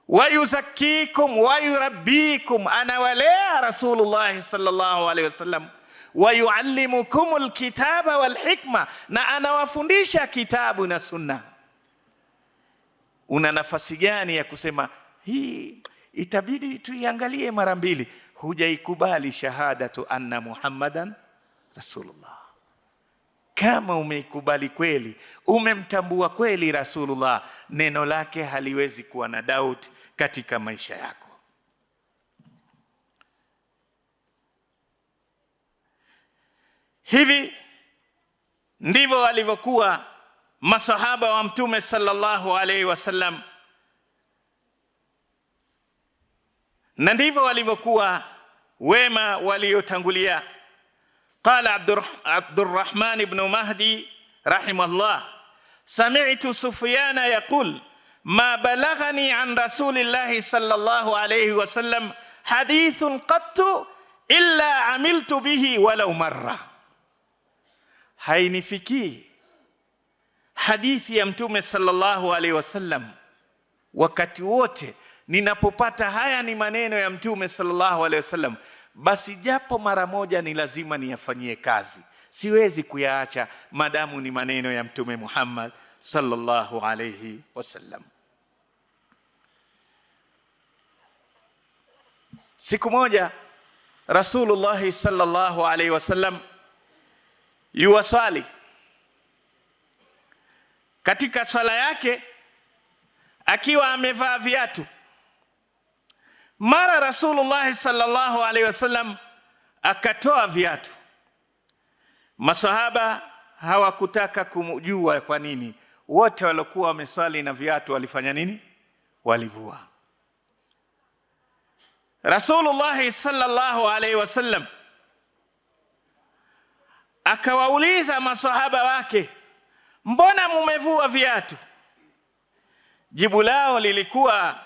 Wa yuzakkikum wa yurabbikum, anawalea Rasulullah sallallahu alayhi wasallam. Wa yuallimukumul kitaba wal hikma, na anawafundisha kitabu na sunna. Una nafasi gani ya kusema hii itabidi tuiangalie mara mbili? Hujaikubali shahadatu anna Muhammadan Rasulullah. Kama umeikubali kweli, umemtambua kweli Rasulullah, neno lake haliwezi kuwa na doubt katika maisha yako. Hivi ndivyo walivyokuwa masahaba wa Mtume sallallahu alaihi wasallam, na ndivyo walivyokuwa wema waliotangulia. Qala Abdurrahman ibn Mahdi rahimahullah, sami'tu Sufyana yaqul ma balaghani an Rasulillahi sallallahu alayhi wasallam hadithun qattu illa amiltu bihi walau marra. Hainifikii hadithi ya Mtume sallallahu alayhi wasallam wakati wote ninapopata haya ni maneno ya Mtume sallallahu alayhi wasallam, basi japo mara moja ni lazima niyafanyie kazi. Siwezi kuyaacha madamu ni maneno ya Mtume Muhammad sallallahu alayhi wasallam. Siku moja Rasulullah sallallahu alayhi wasallam yuwasali. Katika sala yake akiwa amevaa viatu, mara Rasulullah sallallahu alaihi wasallam akatoa viatu. Masahaba hawakutaka kumjua kwa nini. Wote waliokuwa wameswali na viatu walifanya nini? Walivua. Rasulullah sallallahu alaihi wasallam akawauliza masahaba wake, mbona mumevua viatu? Jibu lao lilikuwa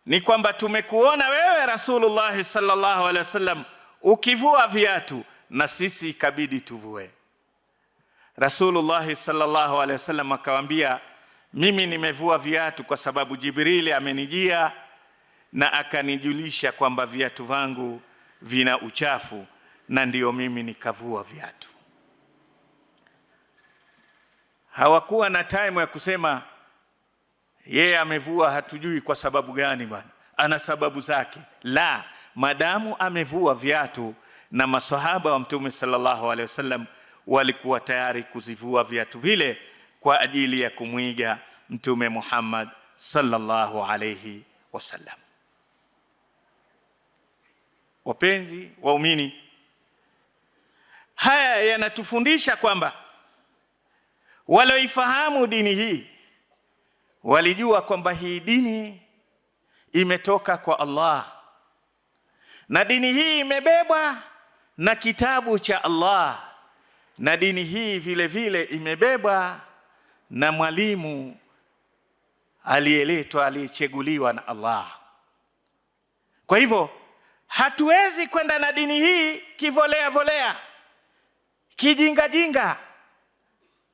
ni kwamba tumekuona wewe Rasulullah sallallahu alaihi wasallam ukivua viatu, na sisi ikabidi tuvue. Rasulullah sallallahu alaihi wasallam akawaambia, mimi nimevua viatu kwa sababu Jibril amenijia na akanijulisha kwamba viatu vangu vina uchafu, na ndiyo mimi nikavua viatu. Hawakuwa na time ya kusema yeye amevua hatujui kwa sababu gani bwana, ana sababu zake. La, madamu amevua viatu, na masahaba wa Mtume sallallahu alaihi wasallam walikuwa tayari kuzivua viatu vile kwa ajili ya kumwiga Mtume Muhammad sallallahu alaihi wasallam. Wapenzi waumini, haya yanatufundisha kwamba walioifahamu dini hii walijua kwamba hii dini imetoka kwa Allah, na dini hii imebebwa na kitabu cha Allah, na dini hii vile vile imebebwa na mwalimu aliyeletwa, aliyechaguliwa na Allah. Kwa hivyo hatuwezi kwenda na dini hii kivolea volea, kijinga jinga,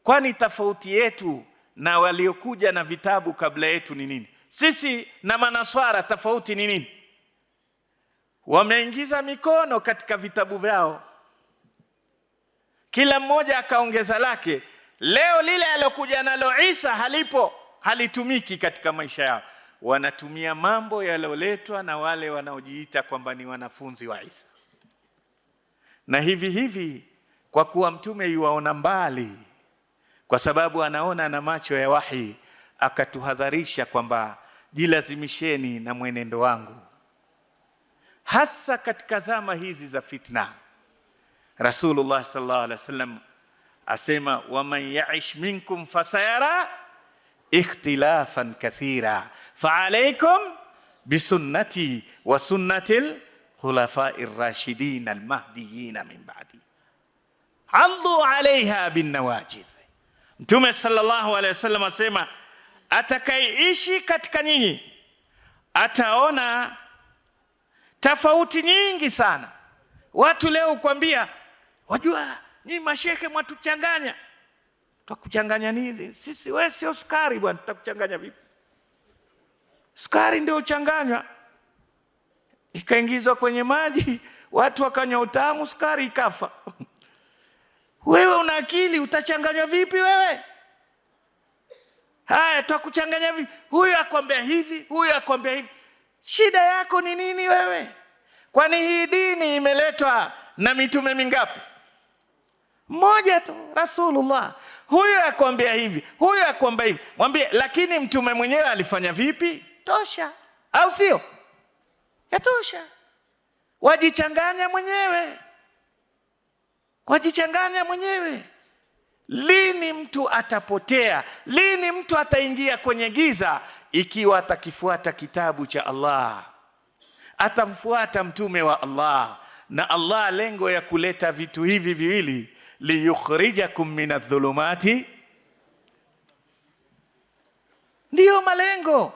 kwani tofauti yetu na waliokuja na vitabu kabla yetu ni nini? Sisi na manaswara tofauti ni nini? Wameingiza mikono katika vitabu vyao, kila mmoja akaongeza lake. Leo lile alokuja nalo Isa halitumiki katika maisha yao. Wanatumia mambo yaloletwa na wale wanaojiita kwamba ni wanafunzi wa Isa. Na hivi kwa kuwa mtume yuwaona mbali, kwa sababu anaona na macho ya wahi, akatuhadharisha kwamba jilazimisheni na mwenendo wangu, hasa katika zama hizi za fitna. Rasulullah sallallahu alaihi wasallam asema, waman ya'ish minkum fasayara ikhtilafan kathira fa'alaykum bisunnati wa sunnatil khulafa'ir rashidin almahdiyyin min ba'di addu 'alayha bin nawajidh. Mtume sallallahu alaihi wasallam asema, atakayeishi katika nyinyi ataona tofauti nyingi sana. Watu leo kuambia, wajua nyinyi masheke mwatuchanganya. Tutakuchanganya nini? Sisi wewe sio sukari bwana, tutakuchanganya vipi? Sukari ndio uchanganywa, ikaingizwa kwenye maji, watu wakanywa utamu, sukari ikafa. Wewe una akili, utachanganywa vipi wewe? Haya, tutakuchanganya vipi? Huyu akwambia hivi, huyu akwambia hivi. Shida yako ni nini wewe? Kwani hii dini imeletwa na mitume mingapi? Mmoja tu, Rasulullah. Huyu akwambia hivi, huyu akwambia hivi. Mwambie, lakini mtume mwenyewe alifanya vipi? Tosha, au sio? Yatosha. Wajichanganya mwenyewe, wajichanganya mwenyewe. Lini mtu atapotea? Lini mtu ataingia kwenye giza? Ikiwa atakifuata kitabu cha Allah, atamfuata mtume wa Allah. Na Allah lengo ya kuleta vitu hivi viwili, liyukhrijakum minadh-dhulumati, ndiyo malengo.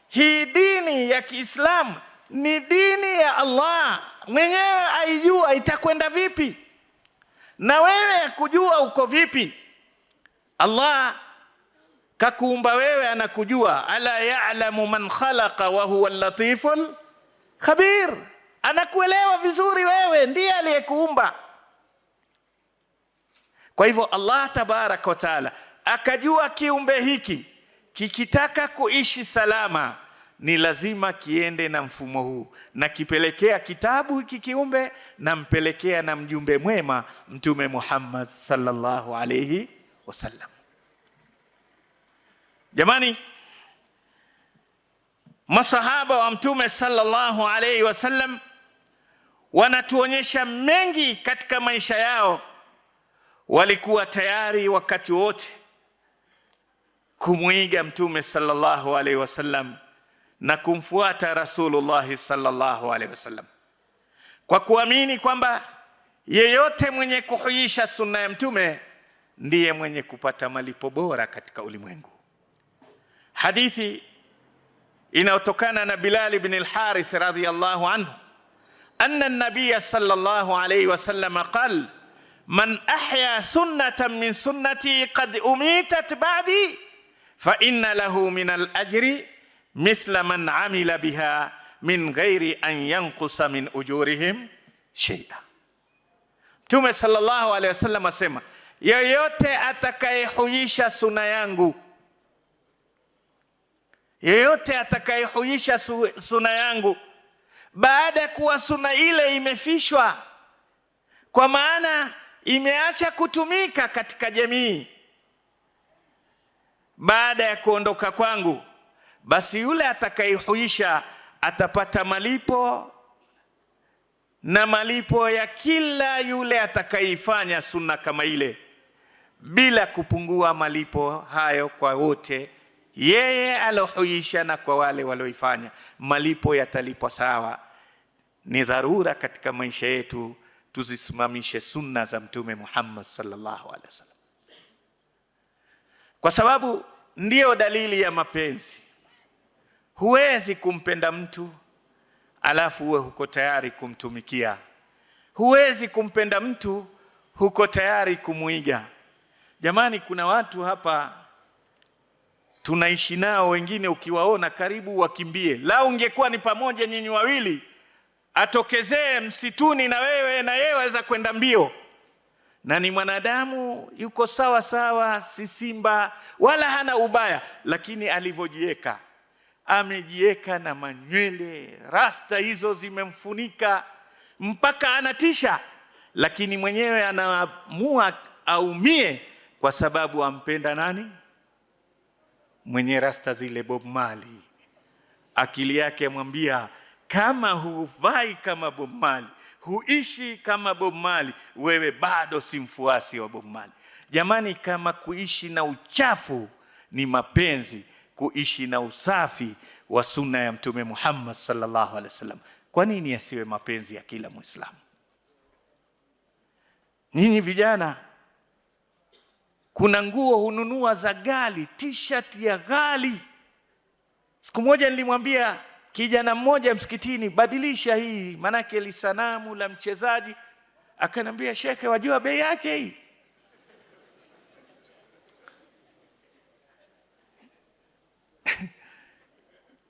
Hii dini ya Kiislamu ni dini ya Allah, mwenyewe aijua itakwenda vipi, na wewe kujua uko vipi. Allah kakuumba wewe, anakujua. Ala ya'lamu man khalaqa wa huwa al-latiful khabir. Anakuelewa vizuri wewe, ndiye aliyekuumba. Kwa hivyo Allah tabaraka wa taala akajua kiumbe hiki kikitaka kuishi salama ni lazima kiende na mfumo huu, na kipelekea kitabu hiki kiumbe, na mpelekea na mjumbe mwema Mtume Muhammad sallallahu alayhi wasallam. Jamani, masahaba wa Mtume sallallahu alayhi wasallam wanatuonyesha mengi katika maisha yao. Walikuwa tayari wakati wote kumuiga Mtume sallallahu alayhi wasallam na kumfuata Rasulullah sallallahu alayhi wasallam, kwa kuamini kwamba yeyote mwenye kuhuisha sunna ya Mtume ndiye mwenye kupata malipo bora katika ulimwengu. Hadithi inayotokana na Bilal ibn al-Harith radhiyallahu anhu, anna an-nabiy sallallahu alayhi wasallam qala, man ahya sunnatan min sunnati qad umitat ba'di fa inna lahu min al-ajri mithla man amila biha min ghairi an yanqusa min ujurihim shay'a. Mtume sallallahu alaihi wasallam asema, yeyote atakayehuisha sunna yangu, yeyote atakayehuisha sunna yangu baada ya kuwa sunna ile imefishwa, kwa maana imeacha kutumika katika jamii baada ya kuondoka kwangu, basi yule atakayehuisha atapata malipo, na malipo ya kila yule atakayeifanya sunna kama ile, bila kupungua malipo hayo kwa wote, yeye alohuisha na kwa wale walioifanya, malipo yatalipwa sawa. Ni dharura katika maisha yetu tuzisimamishe sunna za Mtume Muhammad sallallahu alaihi wasallam, kwa sababu ndiyo dalili ya mapenzi. Huwezi kumpenda mtu alafu uwe huko tayari kumtumikia. Huwezi kumpenda mtu huko tayari kumuiga. Jamani, kuna watu hapa tunaishi nao, wengine ukiwaona karibu wakimbie. Lau ungekuwa ni pamoja nyinyi wawili, atokezee msituni na wewe na yeye waweza kwenda mbio, na ni mwanadamu, yuko sawa sawa, si simba wala hana ubaya, lakini alivyojieka, amejieka na manywele, rasta hizo zimemfunika mpaka anatisha, lakini mwenyewe anaamua aumie kwa sababu ampenda nani? Mwenye rasta zile, Bob Marley. Akili yake amwambia, kama huvai kama Bob Marley, huishi kama Bob Marley, wewe bado si mfuasi wa Bob Marley. Jamani, kama kuishi na uchafu ni mapenzi, kuishi na usafi wa sunna ya Mtume Muhammad sallallahu alaihi wasallam, kwa nini yasiwe mapenzi ya kila Muislamu? Nyinyi vijana, kuna nguo hununua za ghali, t-shirt ya ghali. Siku moja nilimwambia kijana mmoja msikitini, badilisha hii, manake lisanamu la mchezaji. Akanambia, shekhe, wajua bei yake hii?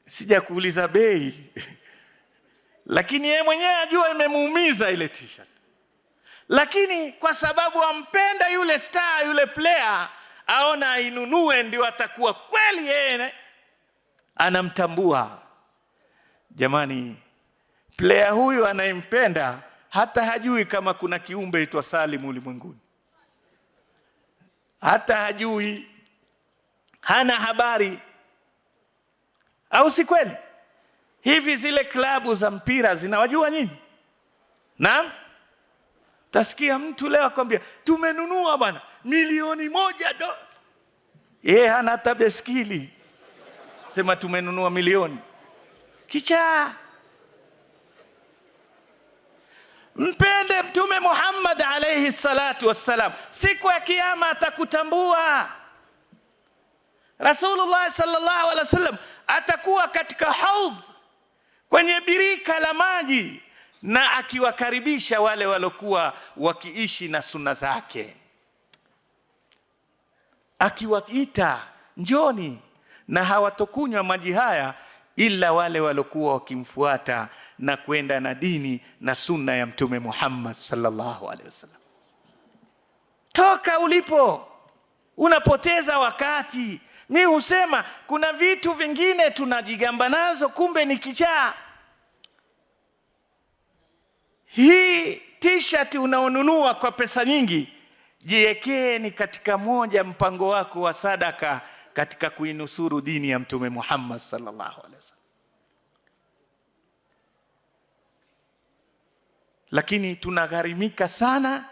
Sija kuuliza bei, lakini yeye mwenyewe ajua imemuumiza ile t-shirt, lakini kwa sababu ampenda yule star, yule player, aona ainunue ndio atakuwa kweli yeye anamtambua. Jamani, player huyu anayempenda hata hajui kama kuna kiumbe itwa Salim ulimwenguni, hata hajui, hana habari. Au si kweli? Hivi zile klabu za mpira zinawajua nyinyi? Naam. Tasikia mtu leo akwambia, tumenunua bwana $1,000,000. Yeye hana hata beskili, sema tumenunua milioni. Kichaa. Mpende Mtume Muhammad alayhi salatu wassalam, siku ya kiyama atakutambua. Rasulullah sallallahu alaihi wasallam atakuwa katika haudh, kwenye birika la maji, na akiwakaribisha wale walokuwa wakiishi na sunna zake, akiwaita njoni, na hawatokunywa maji haya ila wale walokuwa wakimfuata na kwenda na dini na sunna ya Mtume Muhammad sallallahu alaihi wasallam. Toka ulipo, unapoteza wakati. Mimi husema kuna vitu vingine tunajigamba nazo, kumbe ni kichaa. Hii t-shirt unaonunua kwa pesa nyingi, jiwekee ni katika moja mpango wako wa sadaka katika kuinusuru dini ya Mtume Muhammad sallallahu alaihi wasallam. Lakini tunagharimika sana,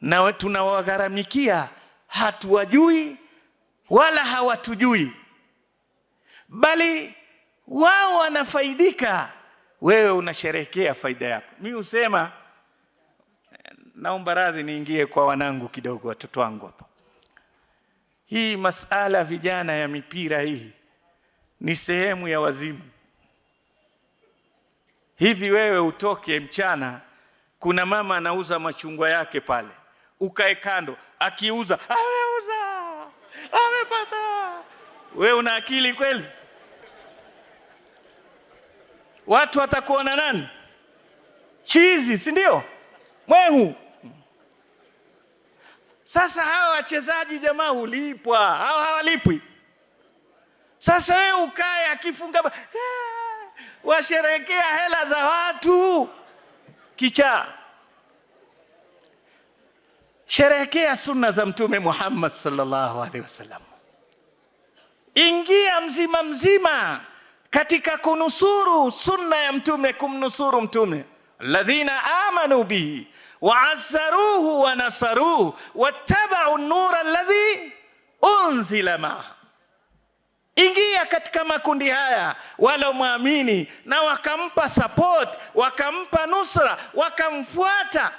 na tunawagharamikia hatuwajui wala hawatujui, bali wao wanafaidika, wewe unasherehekea faida yako. Mimi husema, naomba radhi niingie kwa wanangu kidogo, watoto wangu hapa. Hii masala vijana ya mipira hii ni sehemu ya wazimu. Hivi wewe utoke mchana, kuna mama anauza machungwa yake pale, ukae kando, akiuza, ameuza, amepata. Wewe una akili kweli? watu watakuona nani? Chizi, si ndio? Mwehu. Sasa hawa wachezaji jamaa hulipwa, hao hawalipwi. Sasa wewe ukae akifunga washerekea hela za watu kichaa. Sherehekea sunna za Mtume Muhammad sallallahu alaihi wasallam. Ingia mzima mzima katika kunusuru sunna ya Mtume, kumnusuru Mtume. Alladhina amanu bihi wa'azzaruhu wa nasaruhu wattaba'u an-nura alladhi unzila ma'ahu. Ingia katika makundi haya walomwamini na wakampa support, wakampa nusra, wakamfuata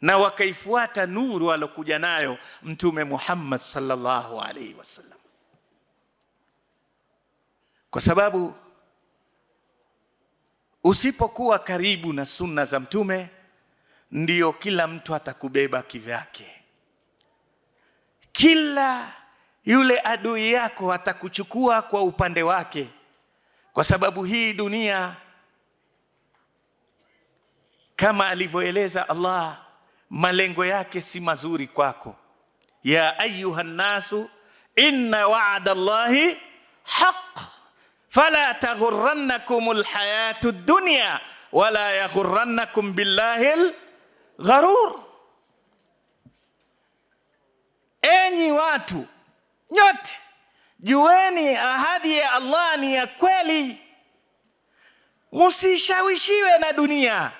na wakaifuata nuru alokuja nayo Mtume Muhammad sallallahu alaihi wasallam. Kwa sababu usipokuwa karibu na sunna za Mtume, ndio kila mtu atakubeba kivyake. Kila yule adui yako atakuchukua kwa upande wake, kwa sababu hii dunia kama alivyoeleza Allah, malengo yake si mazuri kwako. Ya ayyuhan nasu inna wa'da Allahi haqq fala taghurrannakumul hayatud dunya wala yaghurrannakum billahil gharur. Enyi watu nyote, jueni ahadi ya Allah ni ya kweli. Musishawishiwe na dunia.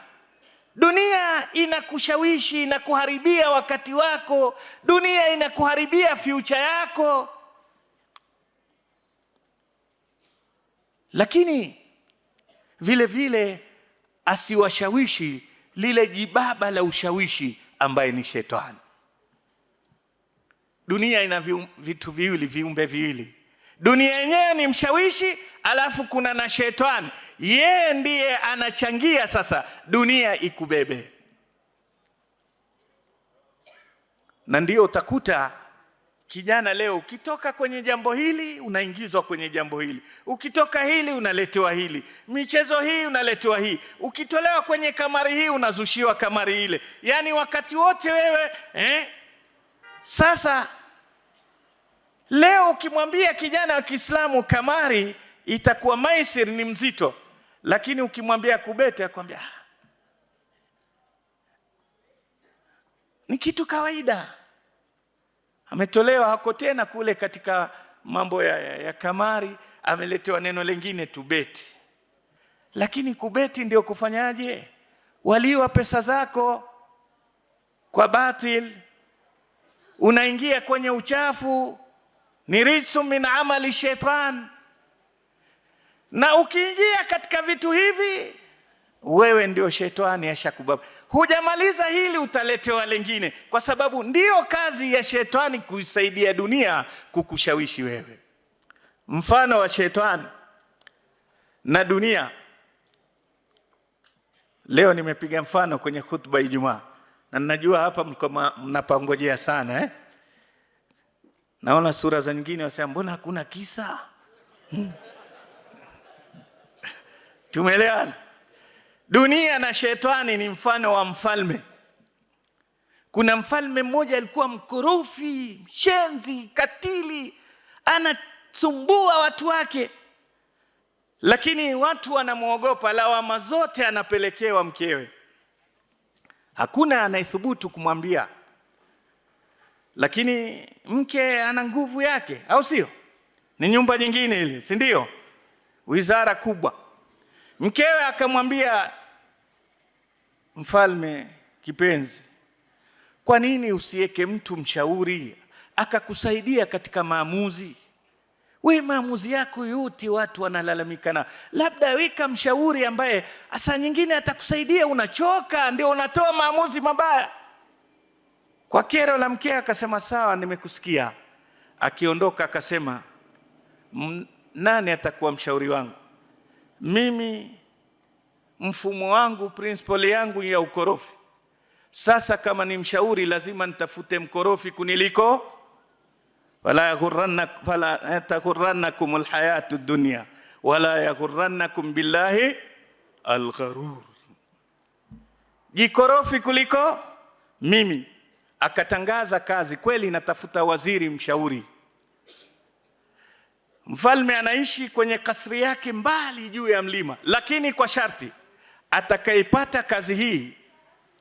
Dunia inakushawishi, inakuharibia wakati wako. Dunia inakuharibia future yako. Lakini vile vile asiwashawishi lile jibaba la ushawishi ambaye ni shetani. Dunia ina vitu viwili, viumbe viwili. Dunia yenyewe ni mshawishi, alafu kuna na shetani. Yeye ndiye anachangia sasa dunia ikubebe. Na ndio utakuta kijana leo ukitoka kwenye jambo hili unaingizwa kwenye jambo hili, ukitoka hili unaletewa hili, michezo hii unaletewa hii, ukitolewa kwenye kamari hii unazushiwa kamari ile. Yani wakati wote wewe Sasa leo ukimwambia kijana wa Kiislamu kamari itakuwa maisir ni mzito, lakini ukimwambia kubeti akwambia ni kitu kawaida. Ametolewa, hako tena kule katika mambo ya kamari, ameletewa neno lingine tu beti. Lakini kubeti ndio kufanyaje? Waliwa pesa zako kwa batil, unaingia kwenye uchafu, ni rijsu min amali shaitan. Na ukiingia katika vitu hivi, wewe ndio shetani ashakubaba. Hujamaliza hili utaletewa lingine, kwa sababu ndio kazi ya shetani kuisaidia dunia kukushawishi wewe. Mfano wa shetani na dunia, leo nimepiga mfano kwenye khutba Ijumaa, na najua hapa mnapangojea sana Naona sura za nyingine wasema mbona hakuna kisa? Tumeelewana? Dunia na shetani ni mfano wa mfalme. Kuna mfalme mmoja alikuwa mkorofi, mshenzi, katili, anasumbua watu wake. Lakini watu wanamuogopa, lawama zote anapelekewa mkewe. Hakuna anayethubutu kumwambia. Lakini mke ana nguvu yake, au sio? Ni nyumba nyingine ile, si ndio? Wizara kubwa. Mkewe akamwambia mfalme, kipenzi, kwa nini usiweke mtu mshauri akakusaidia katika maamuzi? Wewe maamuzi yako yote watu wanalalamikana. Labda weka mshauri ambaye asa nyingine atakusaidia, unachoka ndio unatoa maamuzi mabaya. Kwa kero la mke akasema sawa, nimekusikia. Akiondoka akasema nani atakuwa mshauri wangu? Mimi mfumo wangu, principle yangu ya ukorofi. Sasa kama ni mshauri lazima nitafute mkorofi kuniliko. Wala yaghurrannakum alhayatud dunya wala yaghurrannakum billahi algharur. Jikorofi kuliko mimi. Akatangaza kazi, kweli natafuta waziri mshauri. Mfalme anaishi kwenye kasri yake mbali juu ya mlima, lakini kwa sharti atakayepata kazi hii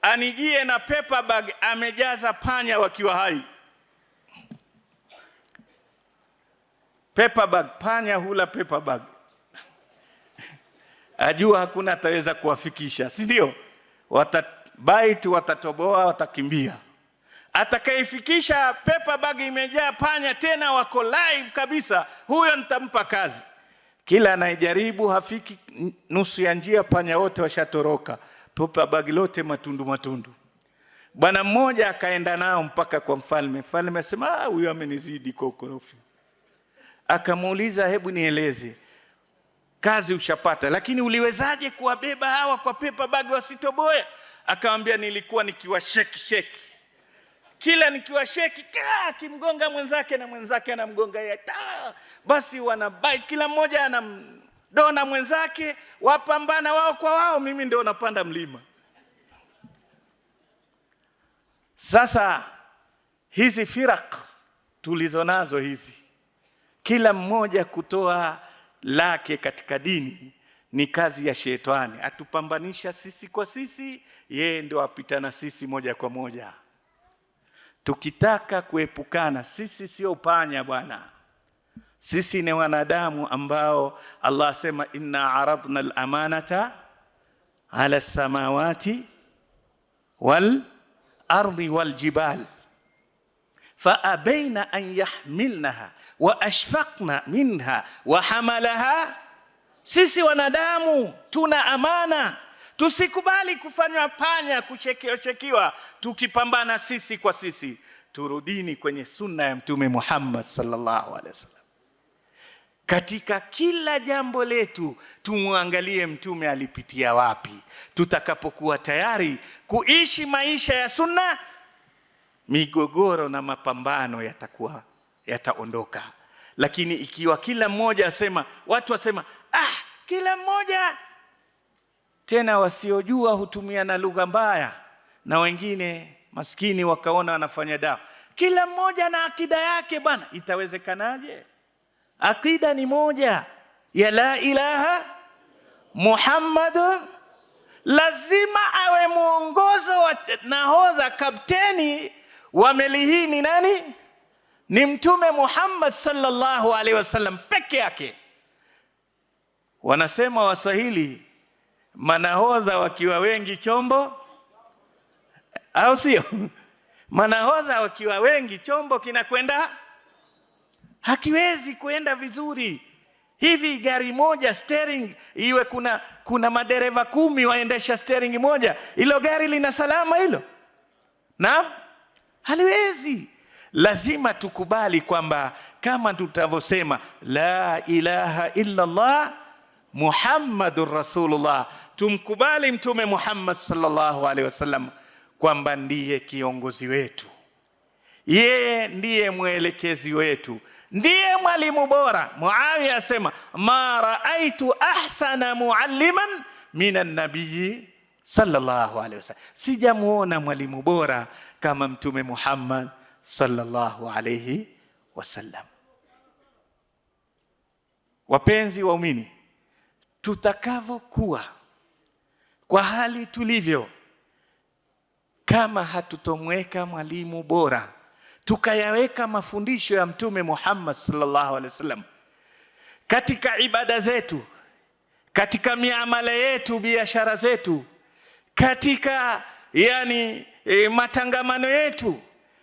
anijie na paper bag amejaza panya wakiwa hai. Paper bag, panya hula paper bag. Ajua hakuna ataweza kuwafikisha, si ndio? Watabite, watatoboa, watakimbia. Atakayefikisha paper bag imejaa panya tena wako live kabisa, huyo nitampa kazi. Kila anayejaribu hafiki nusu ya njia, panya wote washatoroka, paper bag lote matundu matundu. Bwana mmoja akaenda nao mpaka kwa mfalme. Mfalme asema, huyo amenizidi kwa ukorofi. Akamuuliza, hebu nieleze, kazi ushapata, lakini uliwezaje kuwabeba hawa kwa paper bag wasitoboe? Akamwambia, nilikuwa nikiwasheki. Kila nikiwasheki, kimgonga mwenzake na mwenzake anamgonga yeye. Basi wanabite, kila mmoja anamdona mwenzake, wapambana wao kwa wao, mimi ndio napanda mlima. Sasa hizi firaq tulizonazo hizi, kila mmoja kutoa lake katika dini, ni kazi ya shetani. Atupambanisha sisi kwa sisi, yeye ndio apita na sisi moja kwa moja. Tukitaka kuepukana, sisi sio panya bwana. Sisi ni wanadamu ambao Allah asema, inna aradna al-amanata ala samawati wal ardi wal jibal fa abaina an yahmilnaha wa ashfaqna minha wa hamalaha. Sisi wanadamu tuna amana, tusikubali kufanywa panya, kuchekiwa tukipambana sisi kwa sisi. Turudini kwenye sunna ya Mtume Muhammad sallallahu alaihi wasallam. Katika kila jambo letu tumuangalie Mtume alipitia wapi. Tutakapokuwa tayari kuishi maisha ya sunna, migogoro na mapambano yataondoka. Lakini ikiwa kila mmoja asema, watu wasema, kila mmoja, tena wasiojua hutumia na lugha mbaya, na wengine maskini wakaona wanafanya dawa, kila mmoja na akida yake bwana. Itawezekanaje? Akida ni moja ya la ilaha Muhammadun. Lazima awe muongozo wa nahodha, kapteni wa meli hii ni nani? Ni Mtume Muhammad sallallahu alaihi wasallam peke yake. Wanasema Waswahili, manahodha wakiwa wengi chombo, au sio? Manahodha wakiwa wengi chombo kinakwenda, hakiwezi kuenda vizuri. Hivi gari moja steering iwe kuna madereva 10 waendesha steering moja, ilo gari lina salama hilo? Naam, haliwezi. Lazima tukubali kwamba kama tutavosema la ilaha illa Allah Muhammadur Rasulullah, tumkubali Mtume Muhammad sallallahu alaihi wasallam kwamba ndiye kiongozi wetu, yeye ndiye mwelekezi wetu, ndiye mwalimu bora. Muawiya asema, ma raaitu ahsana mualliman minan nabiyyi sallallahu alaihi wasallam, sijamuona mwalimu bora kama Mtume Muhammad sallallahu alaihi wasallam. Wapenzi waumini, tutakavyokuwa kwa hali tulivyo, kama hatutomweka mwalimu bora, tukayaweka mafundisho ya Mtume Muhammad sallallahu alaihi wasallam katika ibada zetu, katika miamala yetu, biashara zetu, katika matangamano yetu,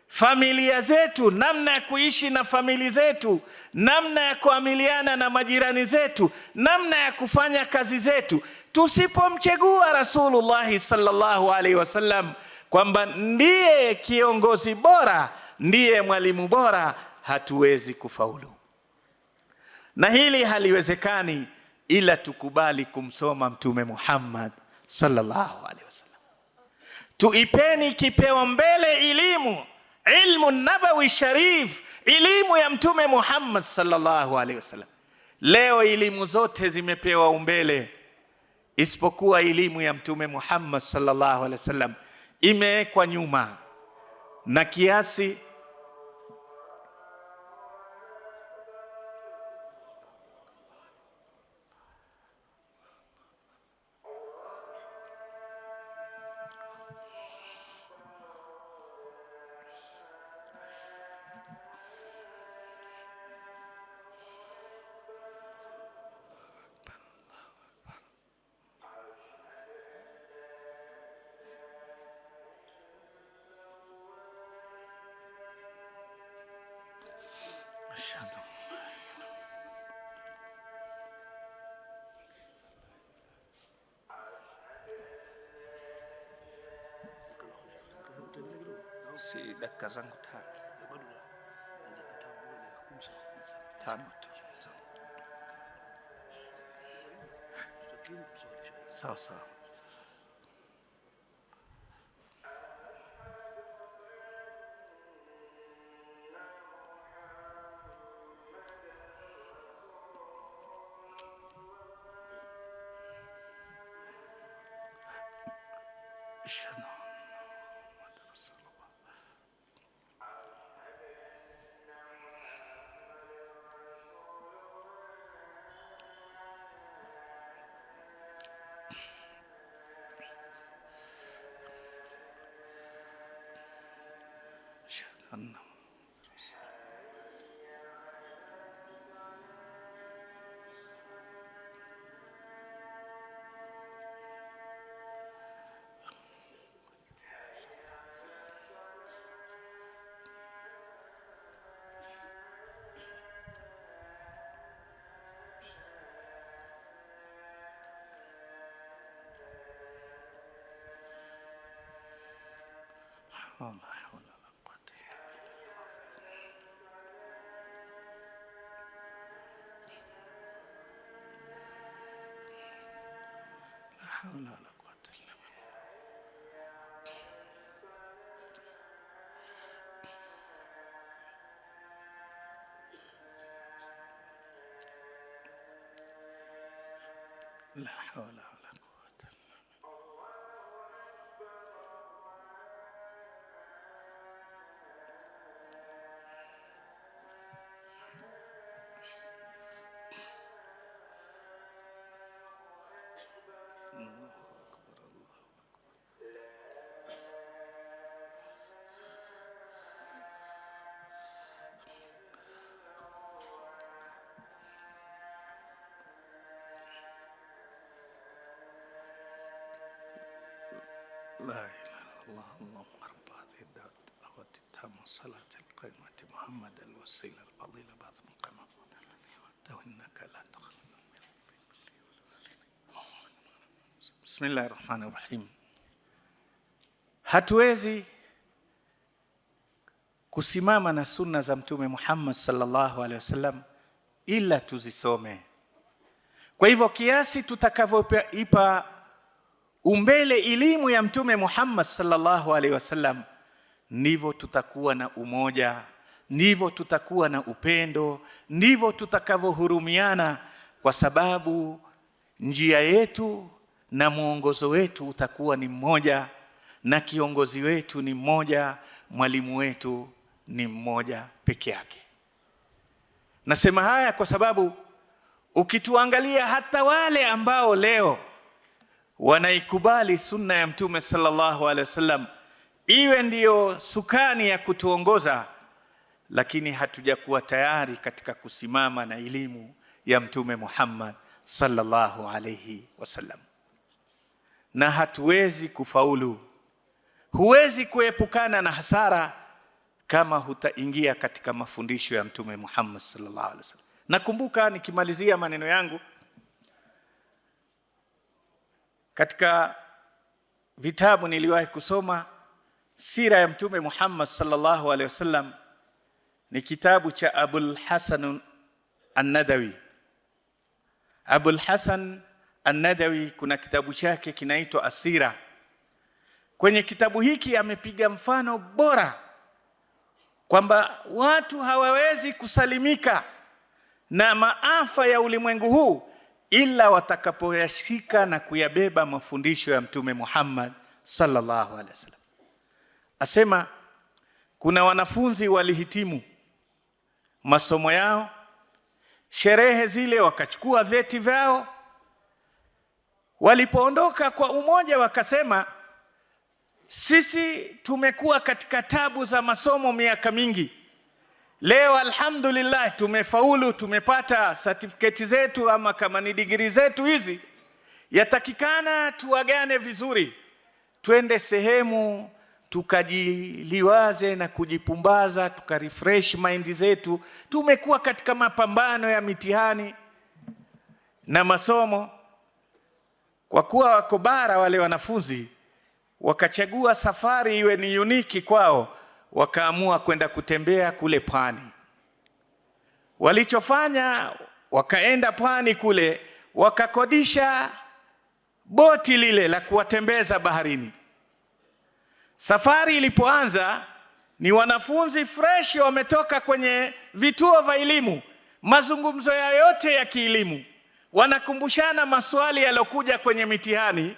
familia zetu, namna ya kuishi na familia zetu, namna ya kuamiliana na majirani zetu, namna ya kufanya kazi zetu, tusipomchagua Rasulullah sallallahu alaihi wasallam kwamba ndiye kiongozi bora, ndiye mwalimu bora, hatuwezi kufaulu. Na hili haliwezekani ila tukubali kumsoma Mtume Muhammad sallallahu alaihi wasallam. Tuipeni kipeo mbele ilmu nabawi sharif, elimu ya Mtume Muhammad sallallahu alaihi wasallam. Leo elimu zote zimepewa umbele, isipokuwa elimu ya Mtume Muhammad sallallahu alaihi wasallam imewekwa nyuma, na kiasi si dakika zangu tano tu. Sawa sawa. لا حول ولا قوة إلا بالله. لا إله إلا الله. اللهم رب هذه الدعوة التامة والصلاة القائمة محمد الوسيلة الفضيلة بعث مقام الذي وعدته إنك لا تخلف. بسم الله الرحمن الرحيم. Hatuwezi kusimama na sunna za Mtume Muhammad sallallahu alaihi wasallam ila tuzisome. Kwa hivyo kiasi tutakavyoipa umbele elimu ya Mtume Muhammad sallallahu alaihi wasallam, ndivyo tutakuwa na umoja, ndivyo tutakuwa na upendo, ndivyo tutakavyohurumiana, kwa sababu njia yetu na mwongozo wetu utakuwa ni mmoja, na kiongozi wetu ni mmoja, mwalimu wetu ni mmoja peke yake. Nasema haya kwa sababu ukituangalia hata wale ambao leo wanaikubali sunna ya Mtume sallallahu alaihi wasallam iwe ndiyo sukani ya kutuongoza, lakini hatujakuwa tayari katika kusimama na elimu ya Mtume Muhammad sallallahu alaihi wasallam, na hatuwezi kufaulu. Huwezi kuepukana na hasara kama hutaingia katika mafundisho ya Mtume Muhammad sallallahu alaihi wasallam. Nakumbuka nikimalizia maneno yangu, katika vitabu niliwahi kusoma sira ya Mtume Muhammad sallallahu alaihi wasallam, ni kitabu cha Abul Hasan An-Nadawi. Abul Hasan An-Nadawi kuna kitabu chake kinaitwa Asira. Kwenye kitabu hiki amepiga mfano bora kwamba watu hawawezi kusalimika na maafa ya ulimwengu huu ila watakapoyashika na kuyabeba mafundisho ya Mtume Muhammad sallallahu alaihi wasallam. Asema kuna wanafunzi walihitimu masomo yao, sherehe zile, wakachukua vyeti vyao. Walipoondoka kwa umoja wakasema, sisi tumekuwa katika tabu za masomo miaka mingi. Leo alhamdulillah tumefaulu, tumepata certificate zetu, ama kama ni degree zetu hizi, yatakikana tuagane vizuri, twende sehemu tukajiliwaze na kujipumbaza, tukarefresh mind zetu. Tumekuwa katika mapambano ya mitihani na masomo. Kwa kuwa wako bara wale wanafunzi, wakachagua safari iwe ni uniki kwao, wakaamua kwenda kutembea kule pwani. Walichofanya, wakaenda pwani kule, wakakodisha boti lile la kuwatembeza baharini. Safari ilipoanza, ni wanafunzi fresh wametoka kwenye vituo vya elimu, mazungumzo ya yote ya kielimu, wanakumbushana maswali yalokuja kwenye mitihani.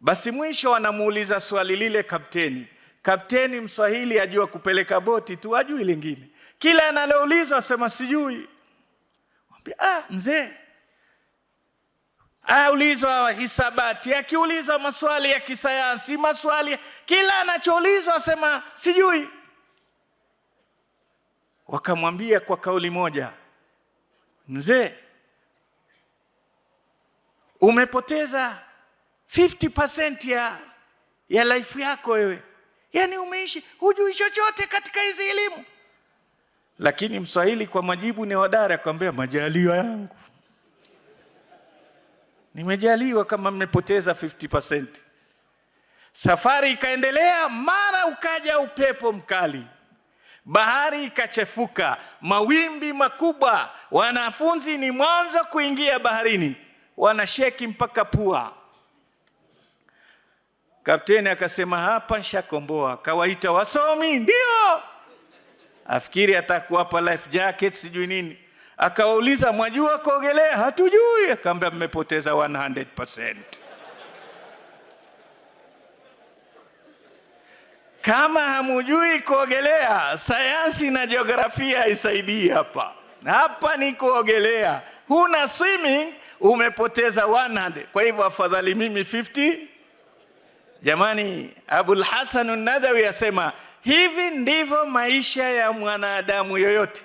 Basi mwisho wanamuuliza swali lile kapteni. Kapteni Mswahili ajua kupeleka boti tu, ajui lingine. Kila analoulizwa asema sijui. Mwambie, mzee, aulizwa hisabati, akiulizwa maswali ya kisayansi, maswali, kila anachoulizwa asema sijui. Wakamwambia kwa kauli moja, mzee, umepoteza 50% ya life yako wewe. Yani umeishi hujui chochote katika hizi elimu. Lakini Mswahili kwa majibu ni hodari, akamwambia, majaliwa yangu, nimejaliwa kama mmepoteza 50%. Safari ikaendelea, mara ukaja upepo mkali, bahari ikachefuka, mawimbi makubwa. Wanafunzi ni mwanzo kuingia baharini, wanasheki mpaka pua. Kapteni akasema, hapa nishakomboa. Kawaita wasomi, ndio afikiri atakuwapa life jacket sijui nini. Akawauliza, mwajua kuogelea? Hatujui. Akamwambia, mmepoteza 100%. Kama hamujui kuogelea, sayansi na jiografia haisaidii hapa. Hapa ni kuogelea. Huna swimming, umepoteza 100. Kwa hivyo afadhali mimi 50. Jamani, Abul Hasan an-Nadawi asema, hivi ndivyo maisha ya mwanadamu yoyote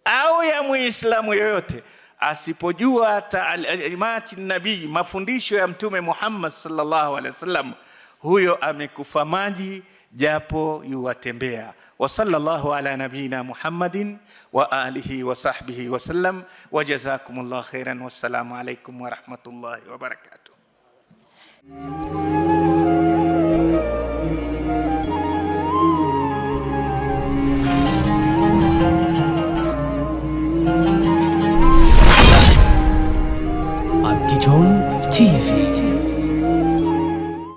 au ya Muislamu yoyote asipojua taalimati nabii, mafundisho ya Mtume Muhammad sallallahu alaihi wasallam, huyo amekufa maji japo yuwatembea. Wa sallallahu ala nabina Muhammadin wa alihi wa sahbihi wa sallam, wa jazakumullahu khairan, wassalamu alaikum wa rahmatullahi wa barakatuh. Antijon TV.